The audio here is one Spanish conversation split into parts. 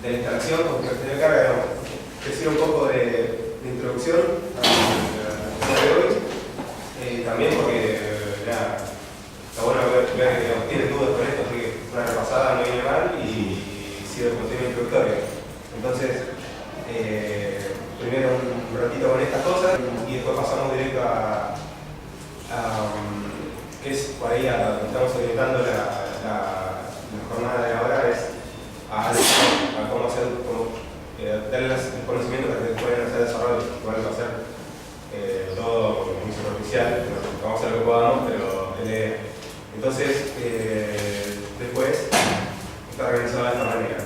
de la instalación, porque de carga, digamos, decir un poco de introducción a de hoy. También porque está bueno ver que digamos, tienen dudas con esto, así que una repasada no viene mal y sigue el contenido introductorio. Entonces, primero un ratito con estas cosas y después pasamos directo a que es por ahí a lo que estamos orientando la jornada de ahora, es a cómo hacer, darles el conocimiento para que puedan hacer desarrollo. Igual va a ser todo muy superficial, vamos a hacer lo que podamos, pero entonces después está organizado de esta manera.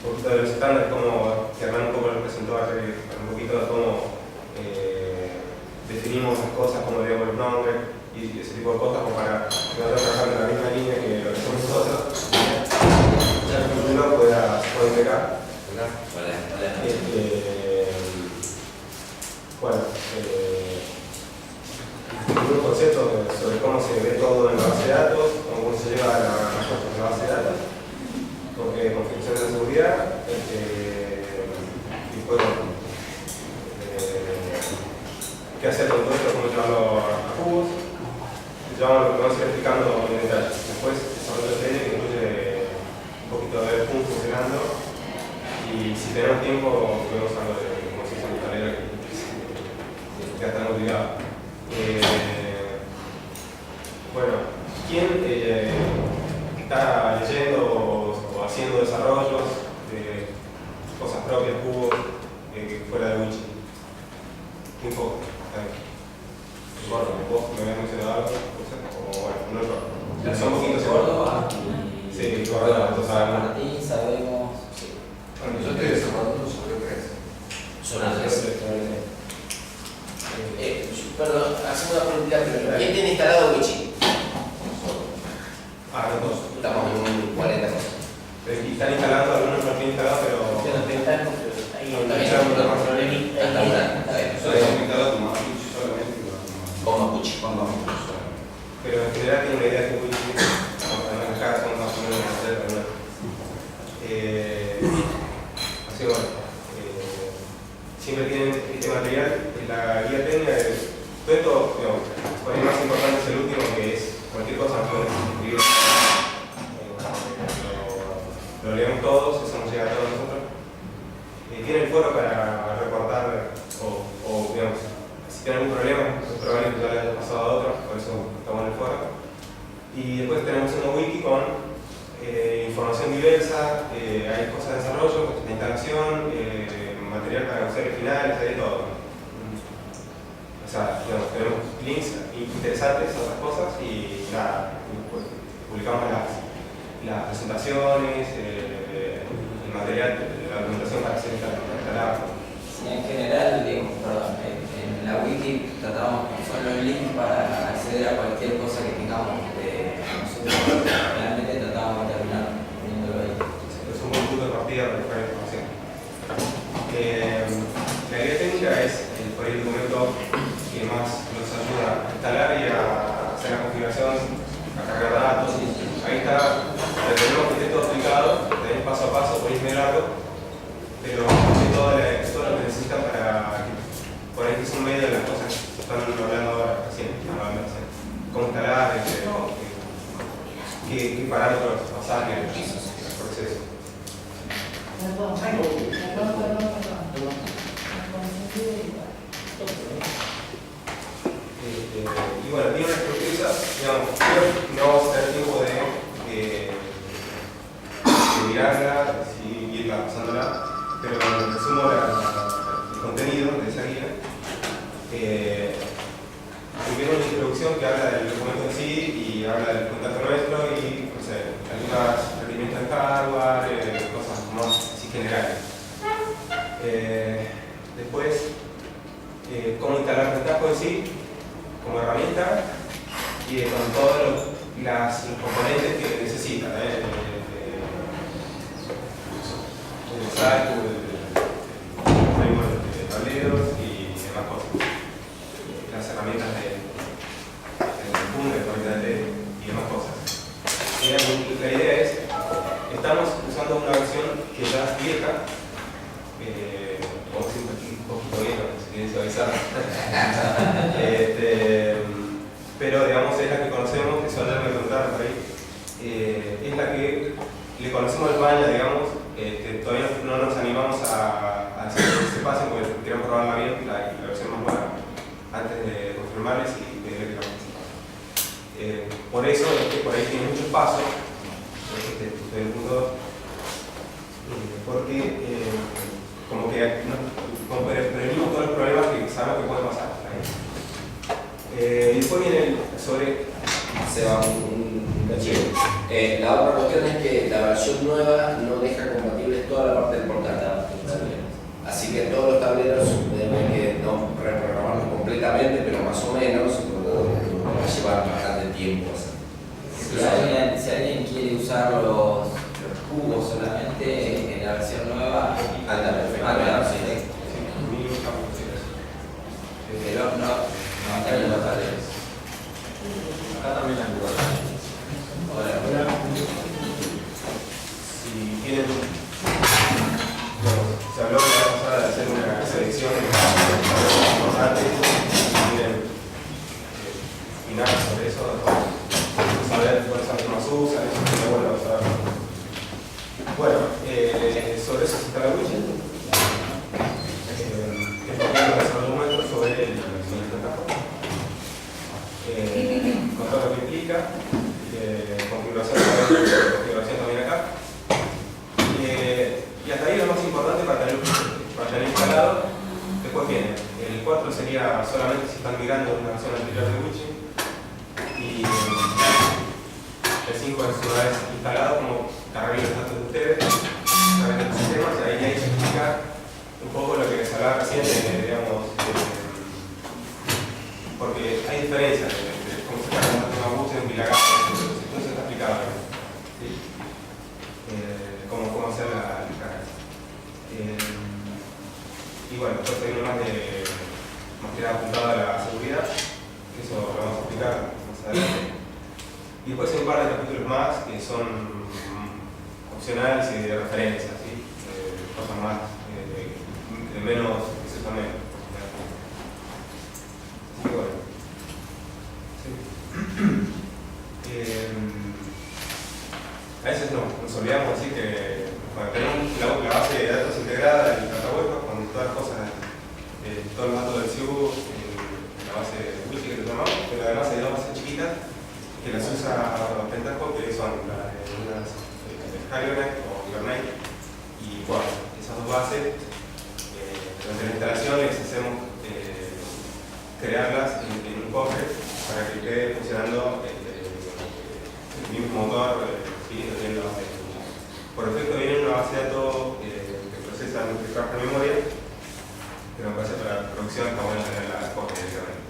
Un poquito de los estándares, como que Hernán un poco lo presentó ayer, un poquito de cómo definimos las cosas, cómo le damos los nombres y ese tipo de cosas, como para que nosotros trabajando en la misma línea que lo que somos nosotros. Ya el futuro pueda pegar. Bueno, un concepto sobre cómo se ve todo en la base de datos, cómo se lleva a la base de datos, configuración de la seguridad, y bueno, qué hacer con todo esto, cómo llevarlo a cubos, llevamos lo que vamos a ir explicando en detalle. Después, desarrollo de serie que incluye un poquito de ver cómo funcionando, y si tenemos tiempo, vemos algo de cómo se hizo en tablero que ya están obligados. Bueno, ¿quién está leyendo o haciendo desarrollos de cosas propias, cubos, fuera de Wiki? Un poco. Bueno, vos me habías mencionado algo, o bueno, no lo son un poquito Córdoba. Sí, Córdoba, entonces sabemos. Martín, sabemos. Sí. Bueno, yo estoy desarrollando sobre 3. Sobre 3. Perdón, hacemos una pregunta primero. ¿Quién tiene instalado Wichi? Nosotros. Estamos en un 40%. Están instalando, algunos no tienen instalado, pero. Yo no estoy instalando, pero ahí está bien. Está bien. Yo he invitado a tomar Mapuche solamente Con Mapuche. con Mapuche. Pero en general tiene una idea que Wiki, en las caras son más o menos hacer algunas. Así que bueno, siempre tienen este material, la guía técnica de todo esto, digamos, por ahí más importante es el último, que es cualquier cosa que pueden escribir. Lo leemos todos, eso nos llega a todos nosotros. Tiene el foro para reportar o digamos, si tienen algún problema, es probable que ya le haya pasado a otros, por eso estamos en el foro. Y después tenemos una wiki con información diversa, hay cosas de desarrollo, de instalación, material para usuarios finales, hay de todo. O sea, digamos, tenemos links interesantes a otras cosas y nada, publicamos las presentaciones, el material, la documentación para ser instalado. Sí, en general, digamos, perdón, en la wiki tratamos son los links para acceder a cualquier cosa que tengamos. Nosotros realmente tratamos de terminar poniéndolo ahí. Es un buen punto de partida para buscar información. La guía técnica es por ahí el documento que más nos ayuda a instalar y a hacer la configuración, a cargar datos. Ahí está, tenemos que esté todo explicado, tenés paso a paso, podéis mirarlo, pero es todo lo que necesitan para que por ahí que es un medio de las cosas que están hablando ahora, recién, cómo instalar, qué parámetros pasar, qué proceso. Y bueno, tiene una estructura, digamos, no vamos a tener tiempo de mirarla y irla pasándola, pero en resumo el contenido de esa guía. Primero una introducción que habla del documento en sí y habla del contacto nuestro y no sé, algunos requerimientos de hardware, cosas más así generales. Después, cómo instalar el casco en sí como herramienta y con todos los componentes que necesita, el framework de tableros y demás cosas, las herramientas de y demás cosas. La idea es, estamos usando una versión que ya es vieja, o siempre un poquito vieja, si quieren suavizar. Pero digamos es la que conocemos, eso ya me preguntaron por ahí, es la que le conocemos el baño, digamos, todavía no nos animamos a hacer ese pase porque queremos probarla bien, la versión más nueva, antes de confirmarles y pedirle que la participen. Por eso es que por ahí tiene muchos pasos, el punto 2, porque como que prevenimos todos los problemas que sabemos que pueden pasar. Y después viene sobre... Se va un cachito. La otra cuestión es que la versión nueva no deja compatibles toda la parte del portátil. Así que todos los tableros deben que no reprogramarlos completamente, pero más o menos va a llevar bastante tiempo. Si alguien quiere usar los cubos solamente en la versión nueva, Anda perfectamente. Pero no cambian los tableros. Acá también hay lugar. Ahora, si tienen, se habló la vez pasada de hacer una selección importante, si quieren opinar sobre eso, saber cuáles son los que más usan, eso es bueno saber. Bueno, sobre eso se está la widget. Es lo que es un argumento sobre el trabajo. Con todo lo que implica, configuración también acá. Y hasta ahí lo más importante para tener instalado. Después viene el 4 sería solamente si están migrando una versión anterior de widget. Y el 5 es una vez instalado, como cargar los datos de ustedes a través de los sistemas, y ahí se explica un poco lo que les hablaba recién, digamos, porque hay diferencias de cómo se carga un tema widget en Pilagato, entonces está explicado ahí, ¿sí? Cómo hacer la carga. Y bueno, después hay uno más que nada apuntado a la seguridad, eso lo vamos a explicar más adelante. Y después hay un par de capítulos más que son opcionales y de referencia, ¿sí? Cosas más, de menos, que se usan menos. Así que bueno. Sí. A veces nos olvidamos decir que bueno, tenemos la base de datos integrada en el Cataweb con todas las cosas, todos los datos del CIU en la base de Wiki que lo llamamos, pero además hay dos bases chiquitas que las usa Pentaho, que son las de Hibernate o Hibernate y Quark. Esas dos bases, durante la instalación les hacemos crearlas en un cofre para que quede funcionando el mismo motor, siguiendo teniendo la base de datos. Por defecto viene una base de datos que procesa multicraft en memoria, pero me parece para la producción está bueno tener la cofre directamente.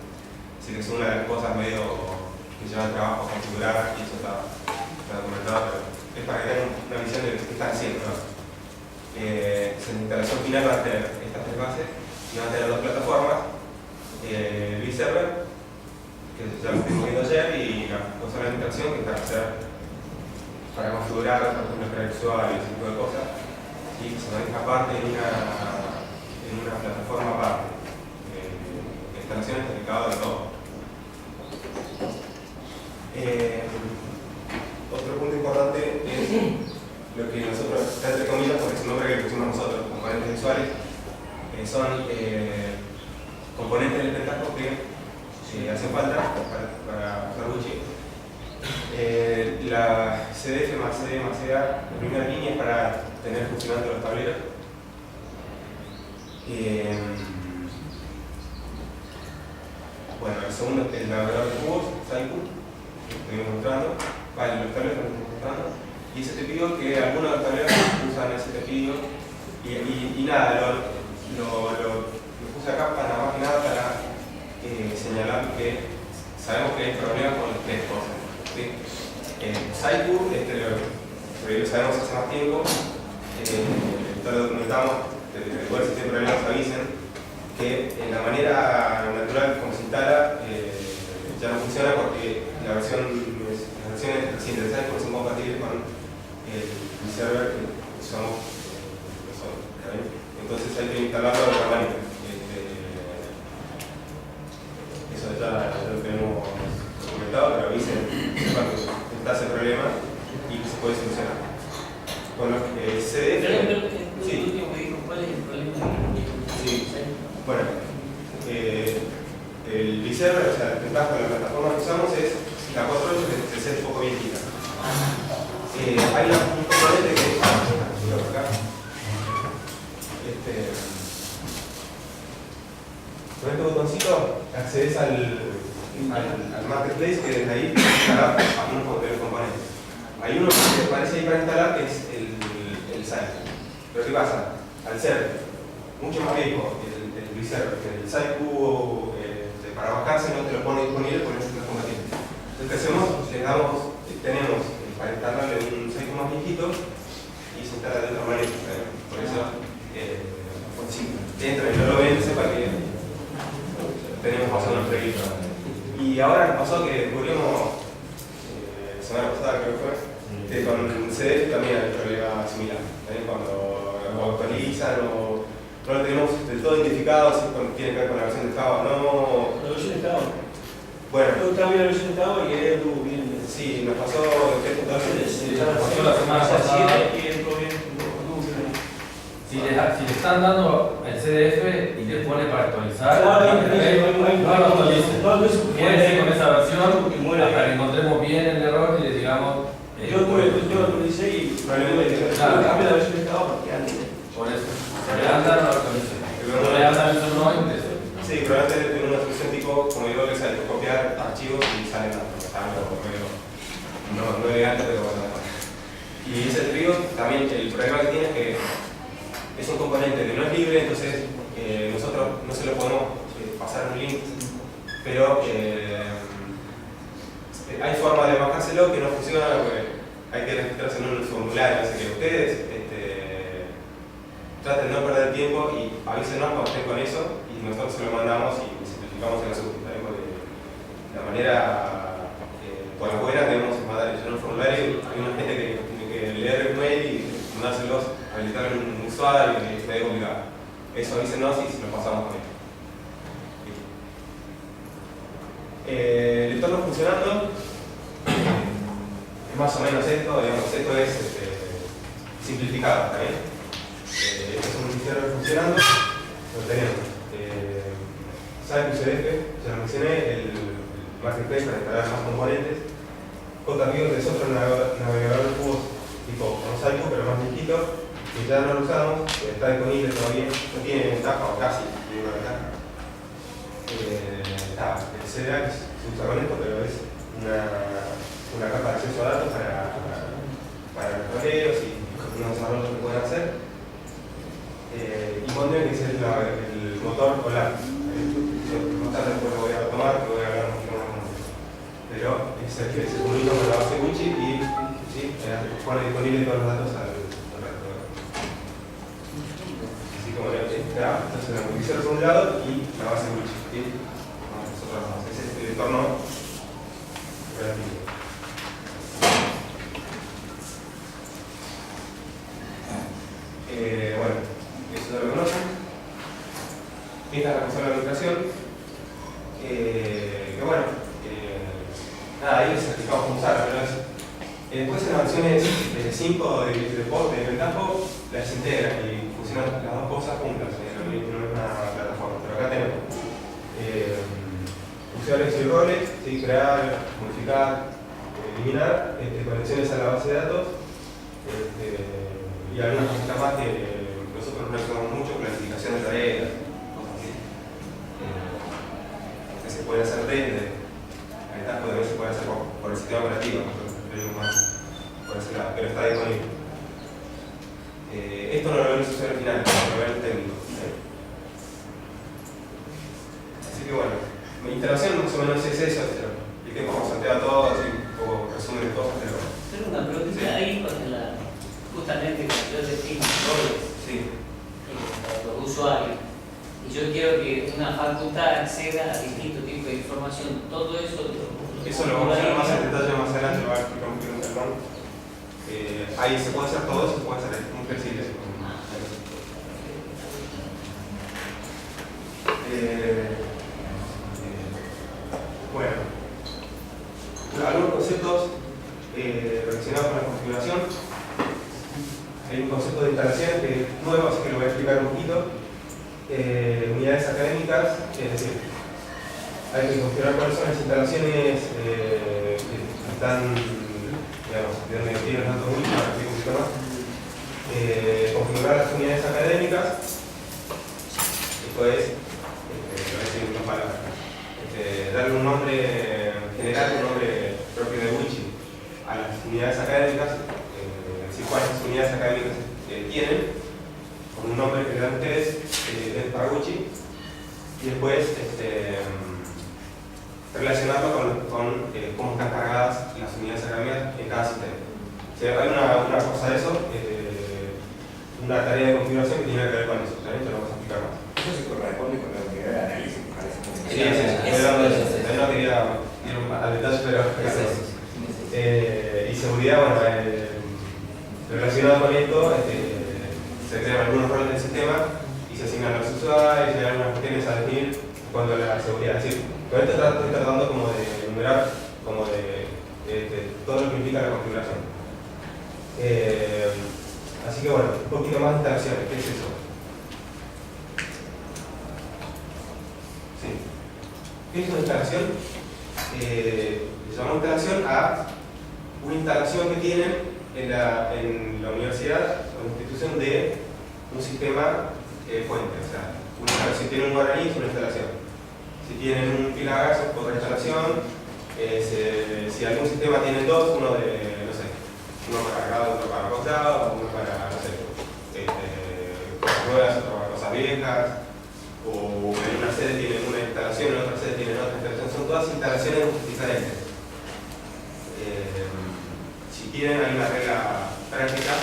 Así que es una de las cosas medio que lleva el trabajo a configurar y eso está documentado, pero es para que tengan una visión de qué están haciendo, ¿no? En la instalación final van a tener estas tres bases y van a tener dos plataformas, el vServer, que ya lo estuvimos viendo ayer, y la cosa de la instalación que está para configurar, por ejemplo, el usuario y ese tipo de cosas, y se maneja aparte en una plataforma aparte. La instalación está ubicada de todo. Otro punto importante es lo que nosotros, está entre comillas, porque es un nombre que le pusimos nosotros, componentes visuales, son componentes del Pentaho que hacen falta para usar Wiki. La CDF más CD más CA, la primera línea es para tener funcionando los tableros. Bueno, el segundo es el navegador de cubos, Saiku, que estuvimos mostrando, vale, los tableros que estuvimos mostrando, y ese te pido que algunos de los tableros usan ese te pido, y nada, lo puse acá para más que nada para señalar que sabemos que hay problemas con las tres cosas, ¿sí? Saiku, lo sabemos hace más tiempo, todo lo documentamos, igual si tienen problemas avisen, que en la manera natural como se instala ya no funciona porque las versiones recientes de Saiku son compatibles con el server que usamos hay que instalarlo de otra manera. Eso ya lo tenemos documentado, pero avisen cuando está ese problema y que se puede solucionar. Bueno, CDF. Sí. ¿Cuál es el problema? Sí. Bueno, el Viserver, o sea, la ventaja de la plataforma que usamos es la 4.8 que se un poco viejita. Hay un componente que acá. Con este botoncito accedes al marketplace que desde ahí puedes instalar algunos de los componentes. Hay uno que aparece ahí para instalar que es el site. Pero ¿qué pasa? Al ser mucho más viejo el Viserver, que el site cubo para bajarse no te lo pone disponible porque no es compatible. Entonces, ¿qué hacemos? Tenemos para instalarle un site más viejito y se instala de otra manera. Por eso, si entra y no lo ven, sepa que tenemos pasado un proyecto. Y ahora nos pasó que volvimos, la semana pasada creo que fue, que con CDF también hay un problema similar. Cuando lo actualizan o no lo tenemos del todo identificado, si tiene que ver con la versión de Java, no. La versión de Java. Bueno. Yo estaba viendo la versión de Java y él estuvo bien. Sí, nos pasó que pasó la semana pasada. Y entró bien. Si le están dando el CDF y le pone para actualizar, Claro, no lo actualicen. Quédense con esa versión hasta que encontremos bien el error y le digamos. Yo lo actualicé y probablemente cambié la versión de Java porque antes. Por eso. Si le andan, no lo actualicen. No le andan, eso no ingresen. Sí, probablemente tiene una solución tipo, como digo, que sale copiar archivos y salen algo medio no elegante, pero bueno. Y ese trío también, el problema que tiene es que es un componente que no es libre, entonces nosotros no se lo podemos pasar un link, pero hay forma de bajárselo que no funciona porque hay que registrarse en un formulario, así que ustedes traten de no perder tiempo y avísenos cuando estén con eso y nosotros se lo mandamos y simplificamos el asunto. Porque la manera por la buena debemos mandar en un formulario, hay una gente que tiene que leer el mail y mandárselos, habilitar un usuario y es medio obligado. Eso avísenos y se lo pasamos con él. El entorno funcionando es más o menos esto, digamos, esto es simplificado también. Este es un Viserver funcionando, lo tenemos. Site UCDF, ya lo mencioné, el marketplace para instalar más componentes. JPO, que es otro navegador de cubos tipo Mosaico, pero más viejito, que ya no lo usamos, está disponible todavía, no tiene ventaja o casi ninguna ventaja. El CDA que se usa con esto, pero es una capa de acceso a datos para los correos y unos desarrollos que pueden hacer. Y Mondeo, que es el motor OLAP. Más tarde después lo voy a retomar, que voy a hablar mucho más con eso. Pero es el que se comunica con la base Gucci y ¿sí? Pone disponible todos los datos al resto. Así como le entonces la multivisor por un lado y la base Gucci. ¿Sí? Nosotros es el entorno relativo. Bueno, eso ya lo conocen. Esta es la consola de administración. Que bueno, nada, ahí les explicamos cómo usarla, pero después en las versiones 5 de post de Ventajo las integra y funcionan las dos cosas juntas, no es una plataforma. Pero acá tenemos usuarios y roles, ¿sí? Crear, modificar, eliminar, conexiones a la base de datos y algunas cositas más que nosotros no usamos mucho, planificación de tareas, cosas así. Que se puede hacer desde Ventajo, de se puede hacer por el sistema operativo, nosotros preferimos más por ese lado, pero está disponible. Esto no lo ve el usuario final, lo ve el técnico. Así que bueno, mi instalación más o menos es eso, expliqué cómo saltea todo, así un poco resumen de cosas, pero... Pero una pregunta ahí con justamente cuando yo defino roles los usuarios y yo quiero que una facultad acceda a distintos tipos de información, todo eso lo vamos a ver más en detalle más adelante, lo va a explicar un poquito en perdón. Ahí se puede hacer todo, se puede hacer muy flexible. algunos conceptos relacionados con la configuración. Hay un concepto de instalación que es nuevo, así que lo voy a explicar un poquito. Unidades académicas, es decir, hay que configurar cuáles son las instalaciones que están, digamos, de donde tienen los datos únicos, para explicar un poquito más. Configurar las unidades académicas, esto es, voy a decir unas palabras, darle un nombre general, un nombre propio de Wiki a las unidades académicas, decir cuáles unidades académicas tienen, con un nombre que le dan ustedes para Wiki, y después relacionarlo con cómo están cargadas las unidades académicas en cada sistema. O sea, hay una cosa de eso, una tarea de configuración que tiene que ver con eso, ¿sabes? Te lo vamos a explicar más. Eso se corresponde con la unidad de análisis. Sí, no quería ir al detalle, pero y seguridad, bueno, relacionado con esto, se crean algunos roles del sistema y se asignan a los usuarios, y hay algunas cuestiones a definir en cuanto a la seguridad. Es decir, con esto estoy tratando como de enumerar como de todo lo que implica la configuración. Así que bueno, un poquito más de instalaciones. ¿Qué es eso? Sí. ¿Qué es una instalación? Le llamamos instalación a una instalación que tienen en la universidad o institución de un sistema fuente. O sea, si tienen un guaraní es una instalación. Si tienen un Pilagas es otra instalación. Si algún sistema tiene dos, uno de, no sé, uno para grado, otro para posgrado, uno para, no sé, cosas nuevas, otro para cosas viejas, o en una sede tienen una instalación, en otra sede tienen otra instalación, son todas instalaciones diferentes. Si quieren, hay una regla práctica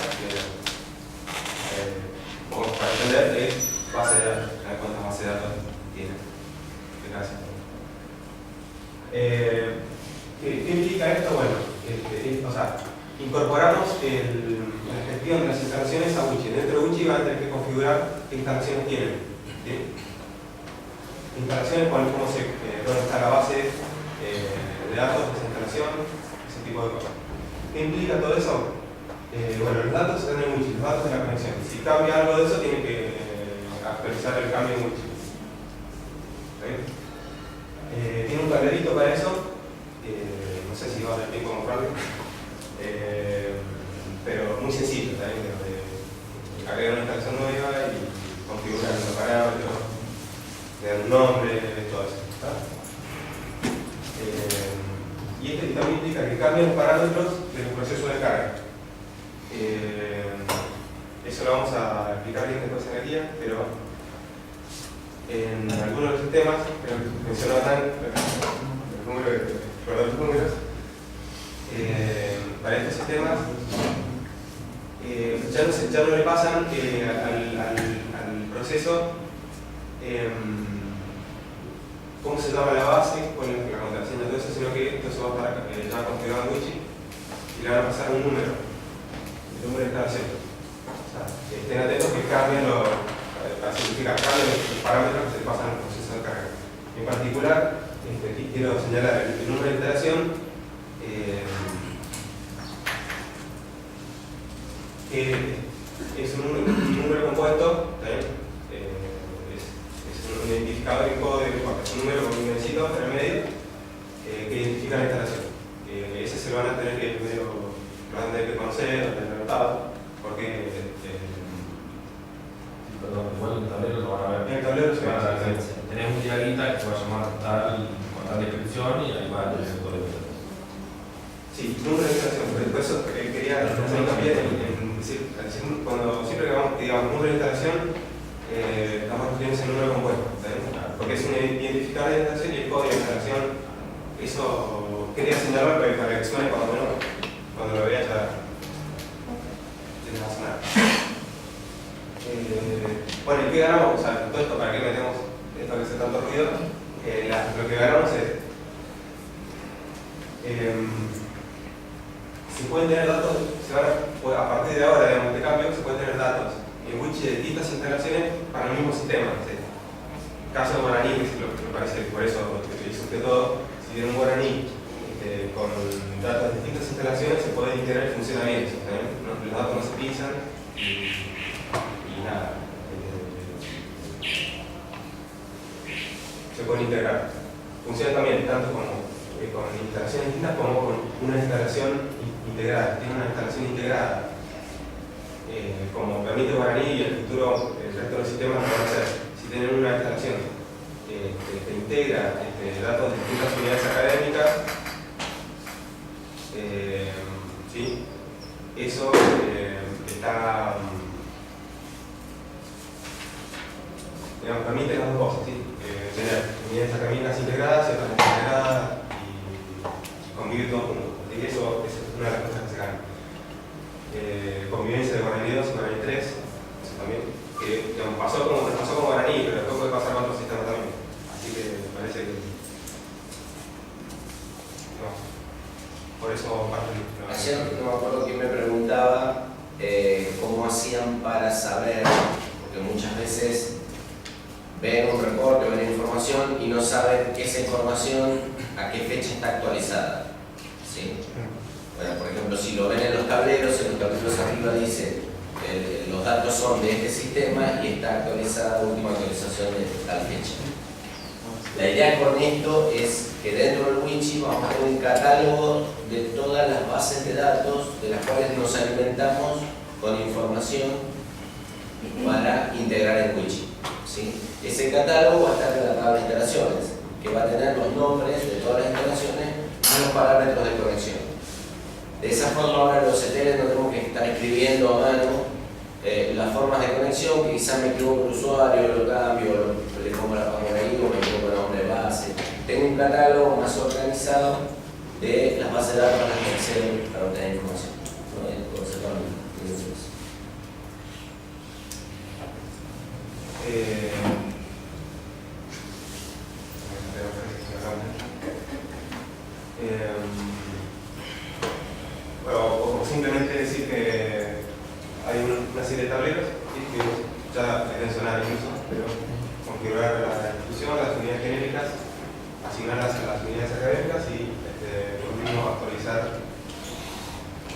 como para entender, es base de datos, a ver cuántas bases de datos tienen. Gracias. ¿Qué implica esto? Bueno, o sea, incorporamos la gestión de las instalaciones a Wiki. Dentro de Wiki van a tener que configurar qué instalaciones tienen. ¿Sí? Instalaciones, dónde está la base de datos de esa instalación, ese tipo de cosas. ¿Qué implica todo eso? Bueno, los datos están en Wiki, los datos de la conexión. Si cambia algo de eso, tiene que actualizar el cambio en Wiki. ¿Sí? Tiene un tablerito para eso. No sé si va a dar tiempo a mostrarlo. Pero muy sencillo, también, de agregar una instalación nueva y configurar los parámetros, le dar un nombre, todo eso. Y también implica que cambien los parámetros del proceso de carga. Eso lo vamos a explicar bien después en la guía, pero en algunos de los sistemas, mencionaba los números, para estos sistemas ya no le pasan al proceso cómo se llama la base, con la contraseña, todo eso, sino que esto se va a estar ya configurado en Wiki y le van a pasar un número, el número de instalación. O sea, estén atentos que cambien para significar cambian los parámetros que se pasan al proceso de carga. En particular, aquí quiero señalar el número de instalación. Es un número compuesto, es un identificador en código, es un número con un numerito en el medio que identifica la instalación. Ese se lo van a tener que conocer, o tener anotado, porque perdón, igual en el tablero lo van a ver. en el tablero se van a ver. Tenés un diagrita que se va a llamar tal, con tal descripción y ahí va el sector de datos. Sí, número de instalación, por eso quería hacer hincapié en decir, cuando siempre que digamos número de instalación, estamos refiriéndose al número compuesto, ¿sabes? Porque es un identificador de instalación y el código de instalación. Eso quería señalar para que suene cuando lo veas ya va a sonar. Bueno, ¿y qué ganamos? O sea, todo esto, ¿para qué metemos esto que hace tanto ruido? Lo que ganamos es se pueden tener datos, a partir de ahora, digamos, de cambio, se pueden tener datos en Wiki de distintas instalaciones para el mismo sistema. ¿Sí? Caso de guaraní, que me parece que por eso utilizo usted todo, si tiene un guaraní con datos de distintas instalaciones se puede integrar el funcionamiento. ¿No? Los datos no se pisan y nada. Se pueden integrar. Funciona también tanto como con instalaciones distintas como con una instalación integrada. Tiene una instalación integrada. Como permite Guaraní y el futuro, el resto de los sistemas lo van a hacer. Si tienen una instalación que integra datos de distintas unidades académicas, ¿sí? Eso está, digamos, permite las dos cosas, ¿sí? Tener unidades académicas integradas y otras integradas y convivir todos juntos. Así que eso es una de las cosas que se ganan. Convivencia de Guaraní 2 y Guaraní 3, eso también, que digamos, pasó con Guaraní, pero después puede pasar con otros sistemas también. Así que me parece que no, por eso parte de Ayer no me acuerdo quién me preguntaba cómo hacían para saber, porque muchas veces ven un reporte, ven información y no saben esa información a qué fecha está actualizada. ¿Sí? Bueno, por ejemplo, si lo ven en los tableros arriba dice los datos son de este sistema y está actualizada la última actualización de tal fecha. La idea con esto es que dentro del Wichi vamos a tener un catálogo de todas las bases de datos de las cuales nos alimentamos con información para integrar en Wichi. ¿Sí? Ese catálogo va a estar en la tabla de instalaciones, que va a tener los nombres de todas las instalaciones y los parámetros de conexión. De esa forma ahora los CTL no tenemos que estar escribiendo a mano las formas de conexión, que quizás me equivoco el usuario, lo cambio, le pongo la página ahí o me equivoco el nombre de base. Tengo un catálogo más organizado de las bases de datos a las que accedo para obtener información. Bueno, o simplemente decir que hay una serie de tableros que ya deben sonar incluso, pero configurar la institución, las unidades genéricas, asignarlas a las unidades académicas y por último actualizar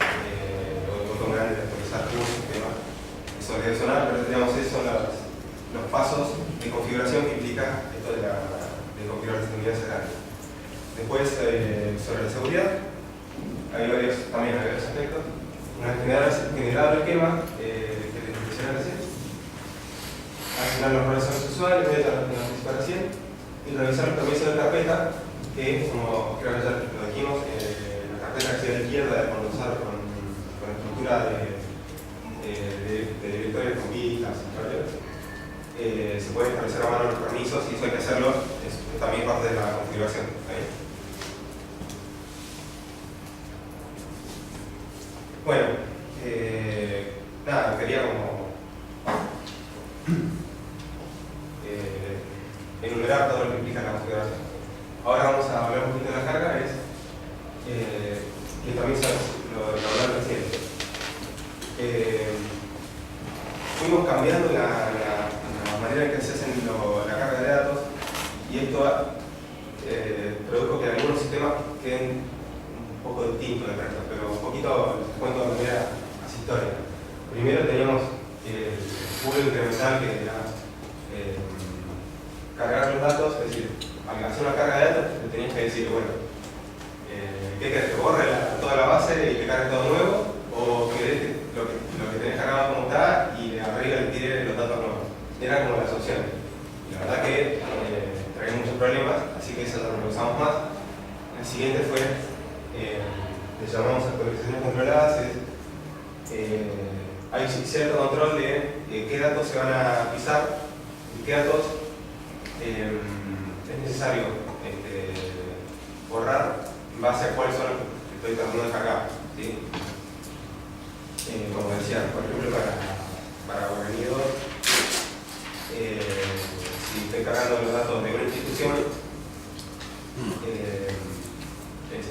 el botón grande de actualizar cursos y demás. Eso debe sonar, pero digamos, esos son los pasos de configuración que implica esto de configurar las unidades académicas. Después, sobre la seguridad, hay varios aspectos. Una vez generado el esquema que les mencioné recién, asignar los roles a los usuarios, mediante la participar recién, y revisar los permisos de carpeta, que como creo que ya lo dijimos, la carpeta que accede a la izquierda cuando usar con estructura de directorio con vistas, se puede establecer a mano los permisos y eso hay que hacerlo, es también parte de la configuración. Bueno, nada, quería como enumerar todo lo que implica la configuración. Ahora vamos a hablar un poquito de la carga, que también lo hablaron recién. Fuimos cambiando la manera en que se hace la carga de datos y esto produjo que algunos sistemas queden un poco distintos del resto, pero un poquito les cuento de manera así histórica. Primero teníamos el pool incremental que era cargar los datos, es decir, al hacer una carga de datos te tenías que decir, bueno, ¿qué querés? ¿Que borre toda la base y que cargue todo nuevo? ¿O querés lo que tenés cargado como está y de arriba le tire los datos nuevos? Eran como las opciones. Y la verdad que traía muchos problemas, así que eso no lo usamos más. El siguiente fue, le llamamos actualizaciones controladas, hay cierto control de qué datos se van a pisar y qué datos es necesario borrar en base a cuáles son los que estoy tratando de cargar. ¿Sí? Como decía, por ejemplo, para Guaraní 2, si estoy cargando los datos de una institución,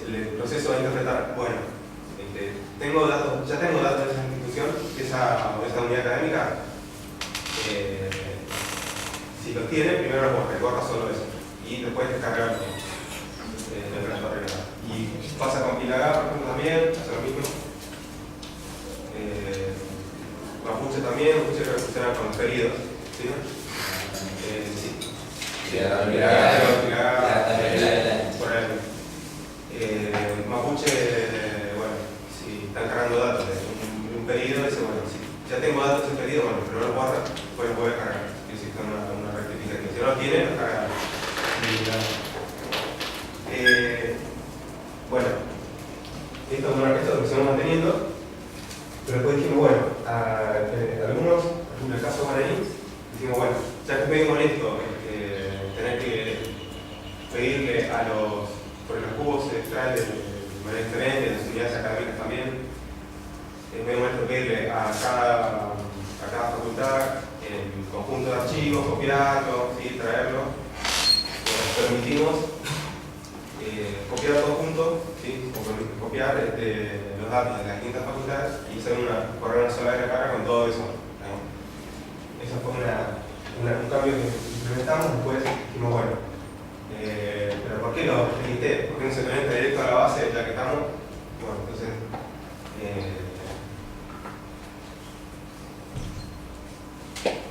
el proceso va a interpretar, bueno, ya tengo datos de esa institución, de esa unidad académica. Si los tiene, primero los borra solo eso y después descargar el resto arreglado. Y pasa con Pilagá, por ejemplo, también, hace lo mismo. Mapuche también, Mapuche creo que funciona con los pedidos, ¿sí? Sí. Pilagá, por ahí. Mapuche, bueno, si están cargando datos de un pedido, dice, bueno, si ya tengo datos de pedido, bueno, pero no los guarda, pues lo puede cargar. Si existe una rectificación. Si no lo tiene, lo carga. Bueno, esto lo seguimos manteniendo, pero después dijimos, bueno, algunos, por ejemplo el caso Guaraní, dijimos, bueno, ya que pedimos esto, tener que pedirle a porque los cubos se extraen de manera diferente, de las unidades académicas también, pedimos esto pedirle a cada facultad el conjunto de archivos, copiarlo, ¿sí? Traerlo, permitimos copiar todo junto, ¿sí? Copiar los datos de las distintas facultades y hacer correr una sola área de carga con todo eso. ¿No? Eso fue un cambio que implementamos. Después dijimos, bueno, pero ¿por qué lo permití? ¿Por qué no se conecta directo a la base ya que estamos? Bueno, entonces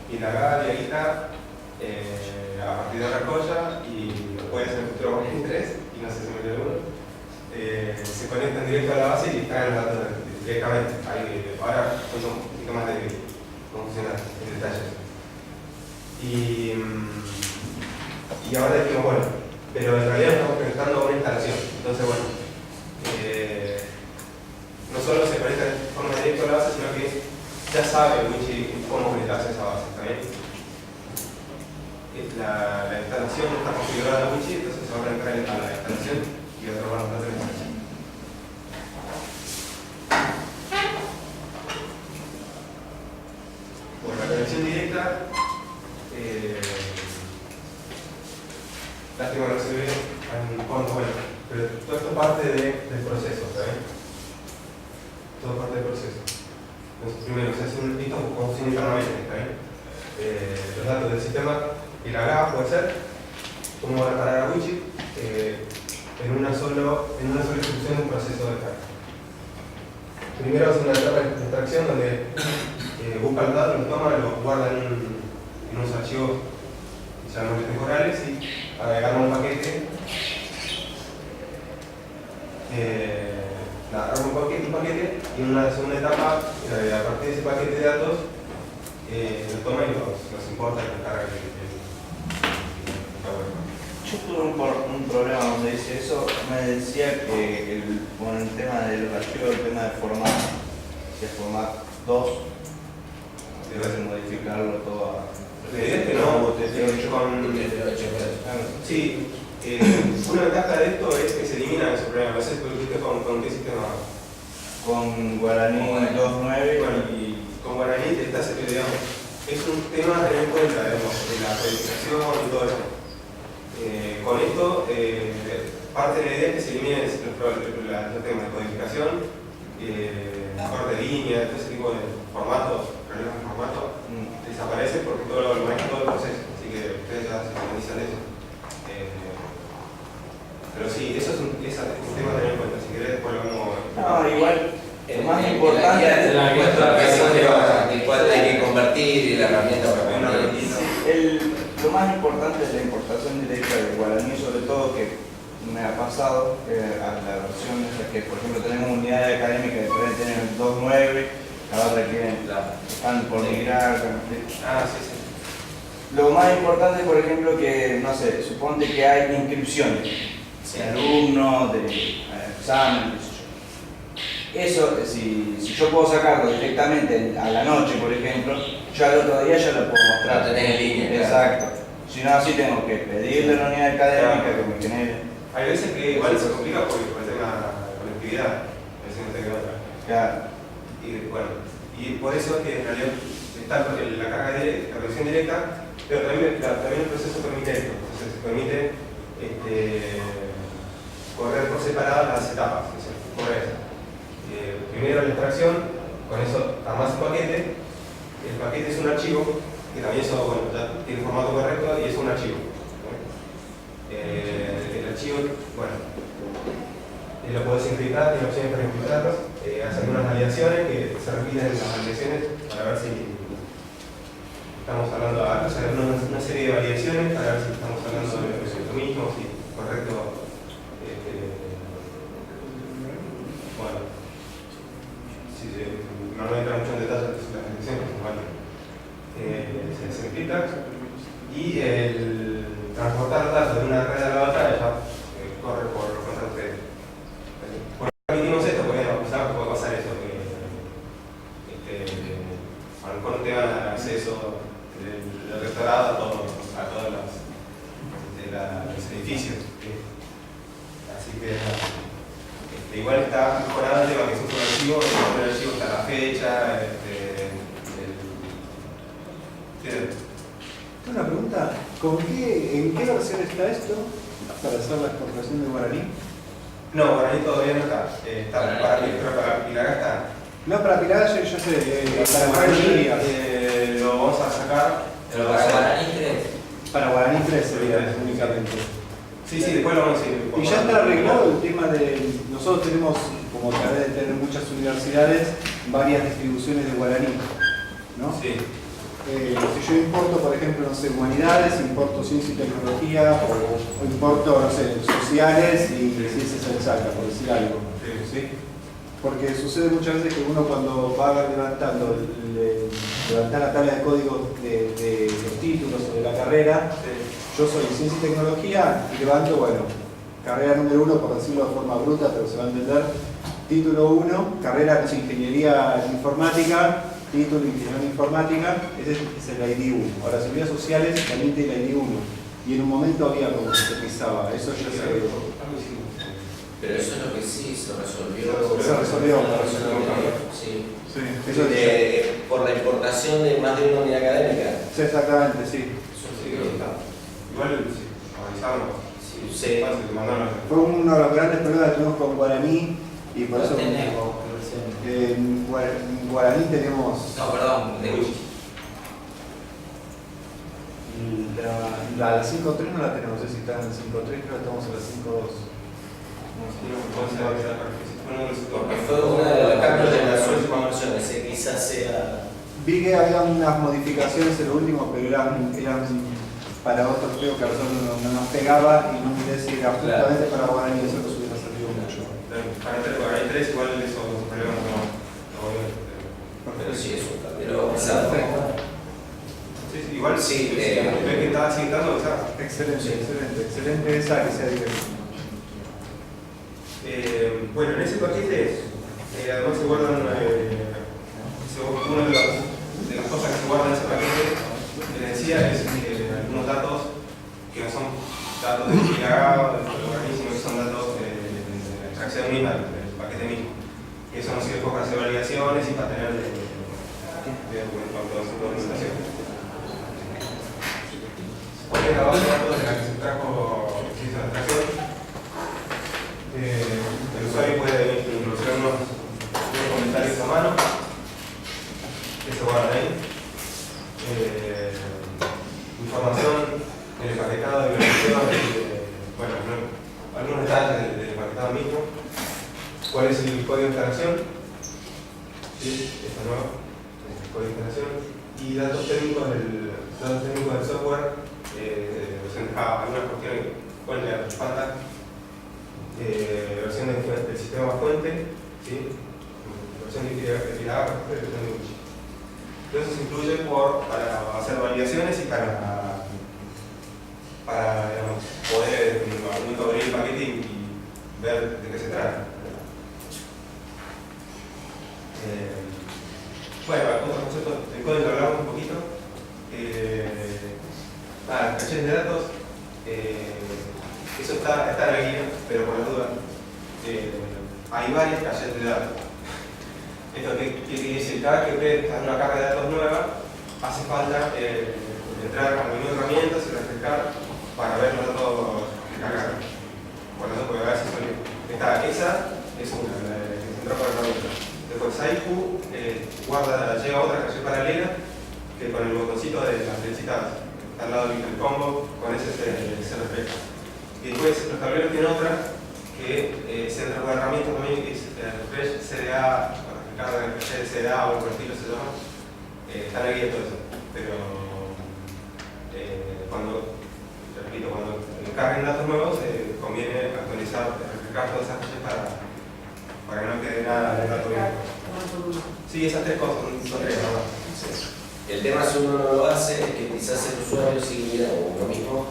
Pilagá y ahí está a partir de Racoya y después en el futuro con el 3 y no sé si me dio alguno, se conectan directo a la base y extraen los datos directamente. Ahora son un poquito más de cómo funciona en detalles. Y ahora dijimos, bueno, pero en realidad estamos conectando a una instalación. Entonces, bueno, no solo se conecta de forma directa a la base, sino que ya sabe Wichi cómo conectarse a esa base. ¿Está bien? La instalación está configurada en Wichi, entonces se va a entrar a la instalación y va a tomar los datos de la instalación. Bueno, la conexión directa, lástima no se ve en el fondo, bueno, pero todo esto parte del proceso, ¿está bien? Todo parte del proceso. Entonces, primero se hace un listo como funciona internamente, ¿está bien? Los datos del sistema y la GAF puede ser, cómo van a parar a Wichi en una sola ejecución de un proceso de carga. Primero hace una etapa de extracción donde busca los datos, los toma, los guarda en unos archivos que se llaman temporales y agregar un paquete. Arma un paquete y en una segunda etapa, a partir de ese paquete de datos, lo toma y los importa y los carga. Yo tuve un problema donde dice eso, me decía que con el tema de los archivos, el tema de formato, si es formato 2, debes modificarlo todo a... La idea es que no, sí, una ventaja de esto es que se elimina ese problema. No sé con qué sistema. Con Guaraní 2.9. Bueno, y con Guaraní te estás, digamos, es un tema a tener en cuenta, digamos, de la codificación y todo eso. Con esto, parte de la idea es que se eliminen los temas de codificación, corte de línea, todo ese tipo de formatos, problemas de formato, desaparecen porque todo lo maneja todo el proceso. Así que ustedes ya se organizan eso. Pero sí, eso es un tema a tener en cuenta. Si querés, después lo vamos. No, igual, lo más importante es la cual hay que convertir y la herramienta para convertir. Lo más importante es la importación directa de Guaraní, sobre todo que me ha pasado a la versión esa que, por ejemplo, tenemos unidades académicas que pueden tener 2.9, la otra que están por migrar. Sí. Lo más importante, por ejemplo, que, no sé, suponte que hay inscripciones de alumnos, de exámenes. Eso, si yo puedo sacarlo directamente a la noche, por ejemplo, yo al otro día ya lo puedo mostrar. Lo tenés en línea. Exacto. Si no, así tengo que pedirle a la unidad académica que me genere. Hay veces que igual se complica por el tema de conectividad. A veces no te queda otra. Claro. Y bueno, y por eso es que en realidad está la carga directa, la conexión directa, pero también el proceso permite esto. Entonces se permite correr por separado las etapas. Primero la extracción, con eso armás el paquete. El paquete es un archivo que también eso, bueno, ya tiene formato correcto y es un archivo. El archivo, bueno, lo podés encriptar, tiene opciones para encriptarlos, hacer unas validaciones que se repiten en las validaciones para ver si estamos hablando, o sea, una serie de validaciones para ver si estamos hablando de lo mismo, si es correcto. Bueno, si no voy a entrar mucho en detalle de las validaciones, vale. Se desencripta y el transportar datos de una red a la otra ya corre por contra ustedes. ¿Por qué permitimos esto? Porque sabemos que puede pasar eso, que a lo mejor no te dan acceso del rectorado a todos los edificios. Así que igual está mejorado el tema que es un solo archivo, en el archivo está la fecha, Una pregunta, ¿en qué versión está esto para hacer la exportación de guaraní? No, Guaraní todavía no está. Para Pilagá está. No, para Pilagá yo sé, para Guaraní lo vamos a sacar. Pero para Guaraní 3. para Guaraní 3 sería únicamente. Sí, después lo vamos a ir. Y ya está arreglado el tema de... Nosotros tenemos, como tal vez de tener muchas universidades, varias distribuciones de guaraní, ¿no? Sí. Si yo importo, por ejemplo, no sé, humanidades, importo ciencia y tecnología, o importo, no sé, sociales y ciencias exactas, por decir algo. ¿Sí? Porque sucede muchas veces que uno cuando va levantando levantar la tabla de código de los títulos o de la carrera, yo soy ciencia y tecnología y levanto, bueno, carrera número 1, por decirlo de forma bruta, pero se va a entender, título 1, carrera de ingeniería informática, título ingeniería informática, ese es el ID 1. Ahora, seguridad sociales también tiene el ID 1. Y en un momento había como se pisaba, eso ya se... Pero eso es lo que sí se resolvió. Se resolvió. Sí. Sí, eso por la importación de más de una unidad académica. sí, exactamente, sí. Eso sí que está. Igual, sí, avisaron. Sí. Fue uno de los grandes problemas que tuvimos con Guaraní y por eso tenemos versiones. en Guaraní tenemos No, perdón, de Wiki. la 5.3 no la tenemos, no sé si está en el 5.3, creo que estamos en la 5.2. Porque fue uno de los cambios de las últimas versiones, quizás sea... Vi que había unas modificaciones en lo último, pero eran para otros, creo que a nosotros no nos pegaba y no miré si era justamente para Guaraní, eso nos hubiera servido mucho. Para Guaraní 3 igual esos problemas no voy a tener. Pero sí, es un cambio. Sí, igual sí, ves que estaba citando, o sea. Excelente esa que sea directa. Bueno, en ese paquete además se guardan una de las cosas que se guardan en ese paquete, les decía, es algunos datos que no son datos de Pilagá o del organismo, que son datos de la extracción misma, del paquete mismo. Y eso nos sirve para hacer validaciones y para tener documentación. ¿Cuál es la base de datos de la que se trajo la extracción? El usuario puede introducir unos comentarios a mano que se guardan ahí. Información del empaquetado de bueno, algunos detalles del empaquetado mismo. ¿Cuál es el código de instalación? Sí, está nuevo. El código de instalación. Y datos técnicos del software. Algunas cuestiones que pueden leer falta. Versión del sistema fuente, ¿sí? Versión de Pilagá, versión de Wiki. Todo eso se incluye para hacer validaciones y para digamos, poder abrir el paquete y ver de qué se trata. Bueno, otros conceptos del código hablamos un poquito. Cachetes de datos. Eso está en la guía, pero por la duda, hay varias cachetes de datos. Esto que quiere decir, cada que usted está en una carga de datos nueva, hace falta entrar al menú de herramientas y refrescar para ver los datos que cargaron. Por lo tanto, porque a veces esa es una, la que se entró por herramienta. Después Saiku llega a otra calle paralela que con el botoncito de las flechitas al lado del combo, con ese se refleja. Y después los tableros tienen otra, que que se entra con herramientas también que es Refresh CDA, Ricardo Refresh CDA o el estilo se llama, está en la guía todo eso, pero cuando carguen datos nuevos conviene actualizar, refrescar todas esas cosas para que no quede nada del dato viejo. Sí, esas tres cosas son tres, ¿no? El tema si uno no lo hace es que quizás el usuario sigue, o uno mismo,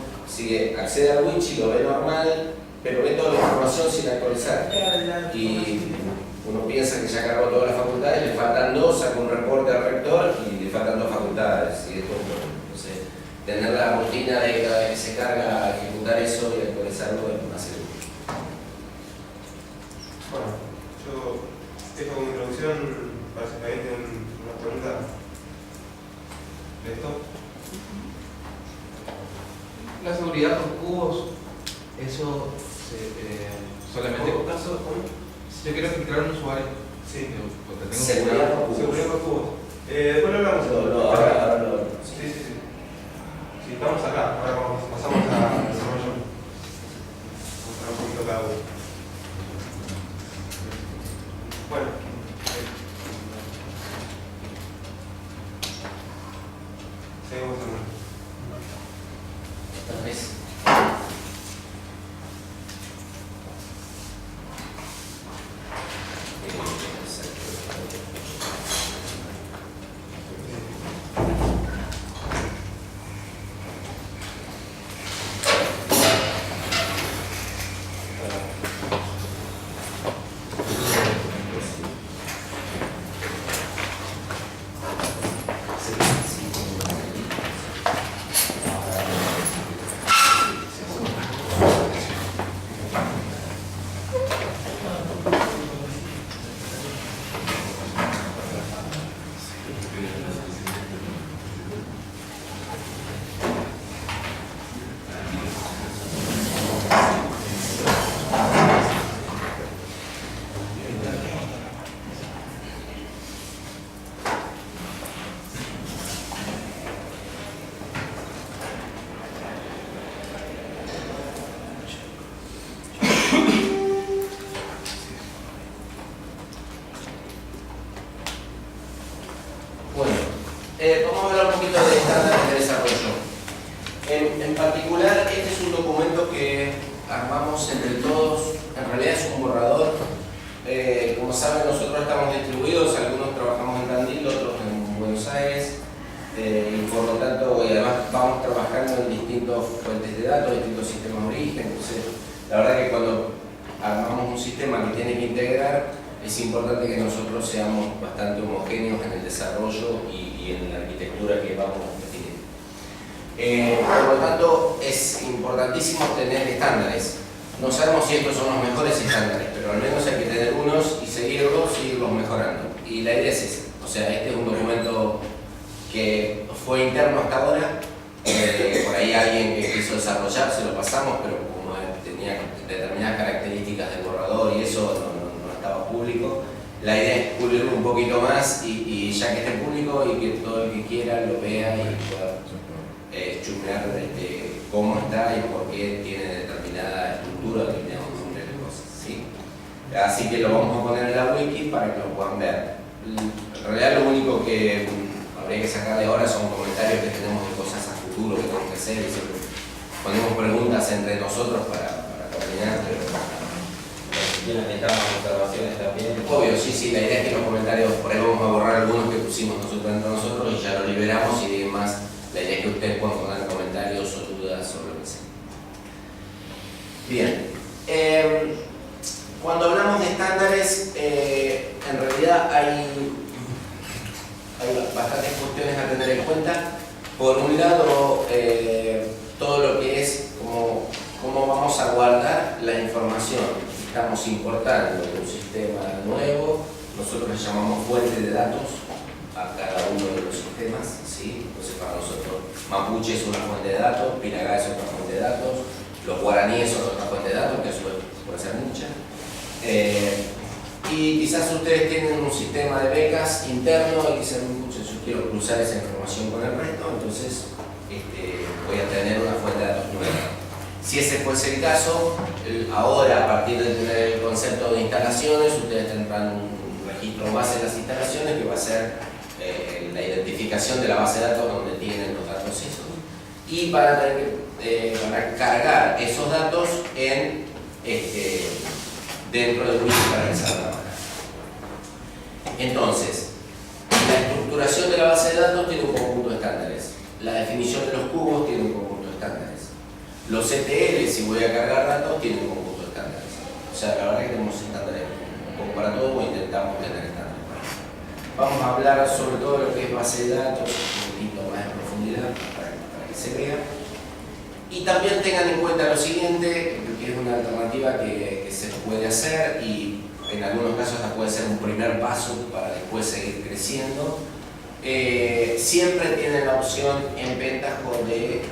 accede al widget, lo ve normal, pero ve toda la información sin actualizar. Y uno piensa que ya cargó todas las facultades, le faltan dos, saca un reporte al rector y le faltan dos facultades. Y entonces, tener la rutina de cada vez que se carga, ejecutar eso y actualizarlo es más seguro. Bueno, yo esto como introducción, parece que ahí tienen una pregunta. ¿Esto? La seguridad por cubos, eso solamente. ¿Cómo? ¿Caso? ¿Cómo? Si yo quiero filtrar un usuario, Sí. porque tengo Seguridad por cubos. Seguridad por cubos. Después lo hablamos. Ahora lo. Sí. Sí, estamos acá. Ahora pasamos a desarrollo. Vamos a hablar un poquito cada uno. Bueno. Seguimos hablando. Tal vez. Vamos a hablar un poquito de estándares de desarrollo. En particular, este es un documento que armamos entre todos, en realidad es un borrador. Como saben, nosotros estamos distribuidos, algunos trabajamos en Tandil, otros en Buenos Aires, y por lo tanto, además vamos trabajando en distintas fuentes de datos, distintos sistemas de origen. Entonces, la verdad que cuando armamos un sistema que tiene que integrar, es importante que nosotros seamos bastante homogéneos en el desarrollo y en la arquitectura que vamos a definir. Por lo tanto, es importantísimo tener estándares. No sabemos si estos son los mejores estándares, pero al menos hay que tener unos y seguirlos mejorando. Y la idea es esa. O sea, este es un documento que fue interno hasta ahora. Por ahí alguien que quiso desarrollar, se lo pasamos, pero como tenía determinadas características del borrador y eso no estaba público, la idea es pulirlo un poquito más y ya que esté público y que todo el que quiera lo vea y pueda chusmear cómo está y por qué tiene determinada estructura, determinados nombres de cosas, ¿sí? Así que lo vamos a poner en la wiki para que lo puedan ver. En realidad lo único que habría que sacar de ahora son comentarios que tenemos de cosas a futuro que tenemos que hacer y siempre ponemos preguntas entre nosotros para coordinar, pero tienen que estar las observaciones también. obvio, sí, la idea es que los comentarios, por ahí vamos a borrar algunos que pusimos nosotros entre nosotros y ya los liberamos y demás, la idea es que ustedes puedan poner comentarios o dudas o lo que sea. Bien, cuando hablamos de estándares, en realidad hay bastantes cuestiones a tener en cuenta. Por un lado, todo lo que es cómo vamos a guardar la información. Estamos importando un sistema nuevo, nosotros le llamamos fuente de datos a cada uno de los sistemas, ¿sí? Entonces para nosotros Mapuche es una fuente de datos, Piragá es otra fuente de datos, los guaraníes son otra fuente de datos, que eso puede ser mucha. Y quizás ustedes tienen un sistema de becas interno y dicen, yo quiero cruzar esa información con el resto, entonces voy a tener una fuente de datos nueva. Si ese fuese el caso, ahora a partir de tener el concepto de instalaciones, ustedes tendrán un registro base de las instalaciones que va a ser la identificación de la base de datos donde tienen los datos esos. Y van a tener que cargar esos datos dentro del Wiki para que se haga. Entonces, la estructuración de la base de datos tiene un conjunto de estándares. La definición de los cubos tiene un conjunto de estándares. Los ETL, si voy a cargar datos, tienen un conjunto de estándares. O sea, la verdad es que tenemos estándares como para todo, o intentamos tener estándares para todo. Vamos a hablar sobre todo de lo que es base de datos, un poquito más en profundidad para que se vea. Y también tengan en cuenta lo siguiente, que es una alternativa que se puede hacer y en algunos casos hasta puede ser un primer paso para después seguir creciendo. Siempre tienen la opción en Pentaho de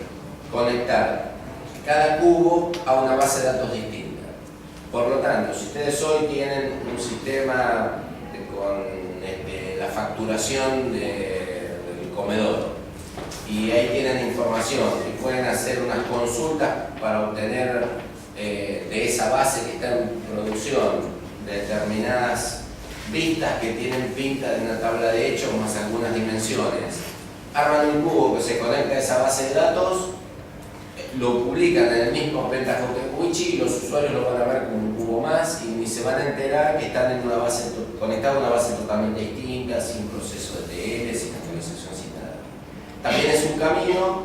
conectar cada cubo a una base de datos distinta. Por lo tanto, si ustedes hoy tienen un sistema con la facturación del comedor y ahí tienen información y pueden hacer unas consultas para obtener de esa base que está en producción determinadas vistas que tienen pinta de una tabla de hechos más algunas dimensiones. Arman un cubo que se conecta a esa base de datos, lo publican en el mismo Pentaho Wiki y los usuarios lo van a ver como un cubo más y ni se van a enterar que están en una base conectados a una base totalmente distinta, sin proceso de TL, sin actualización, sin nada. También es un camino,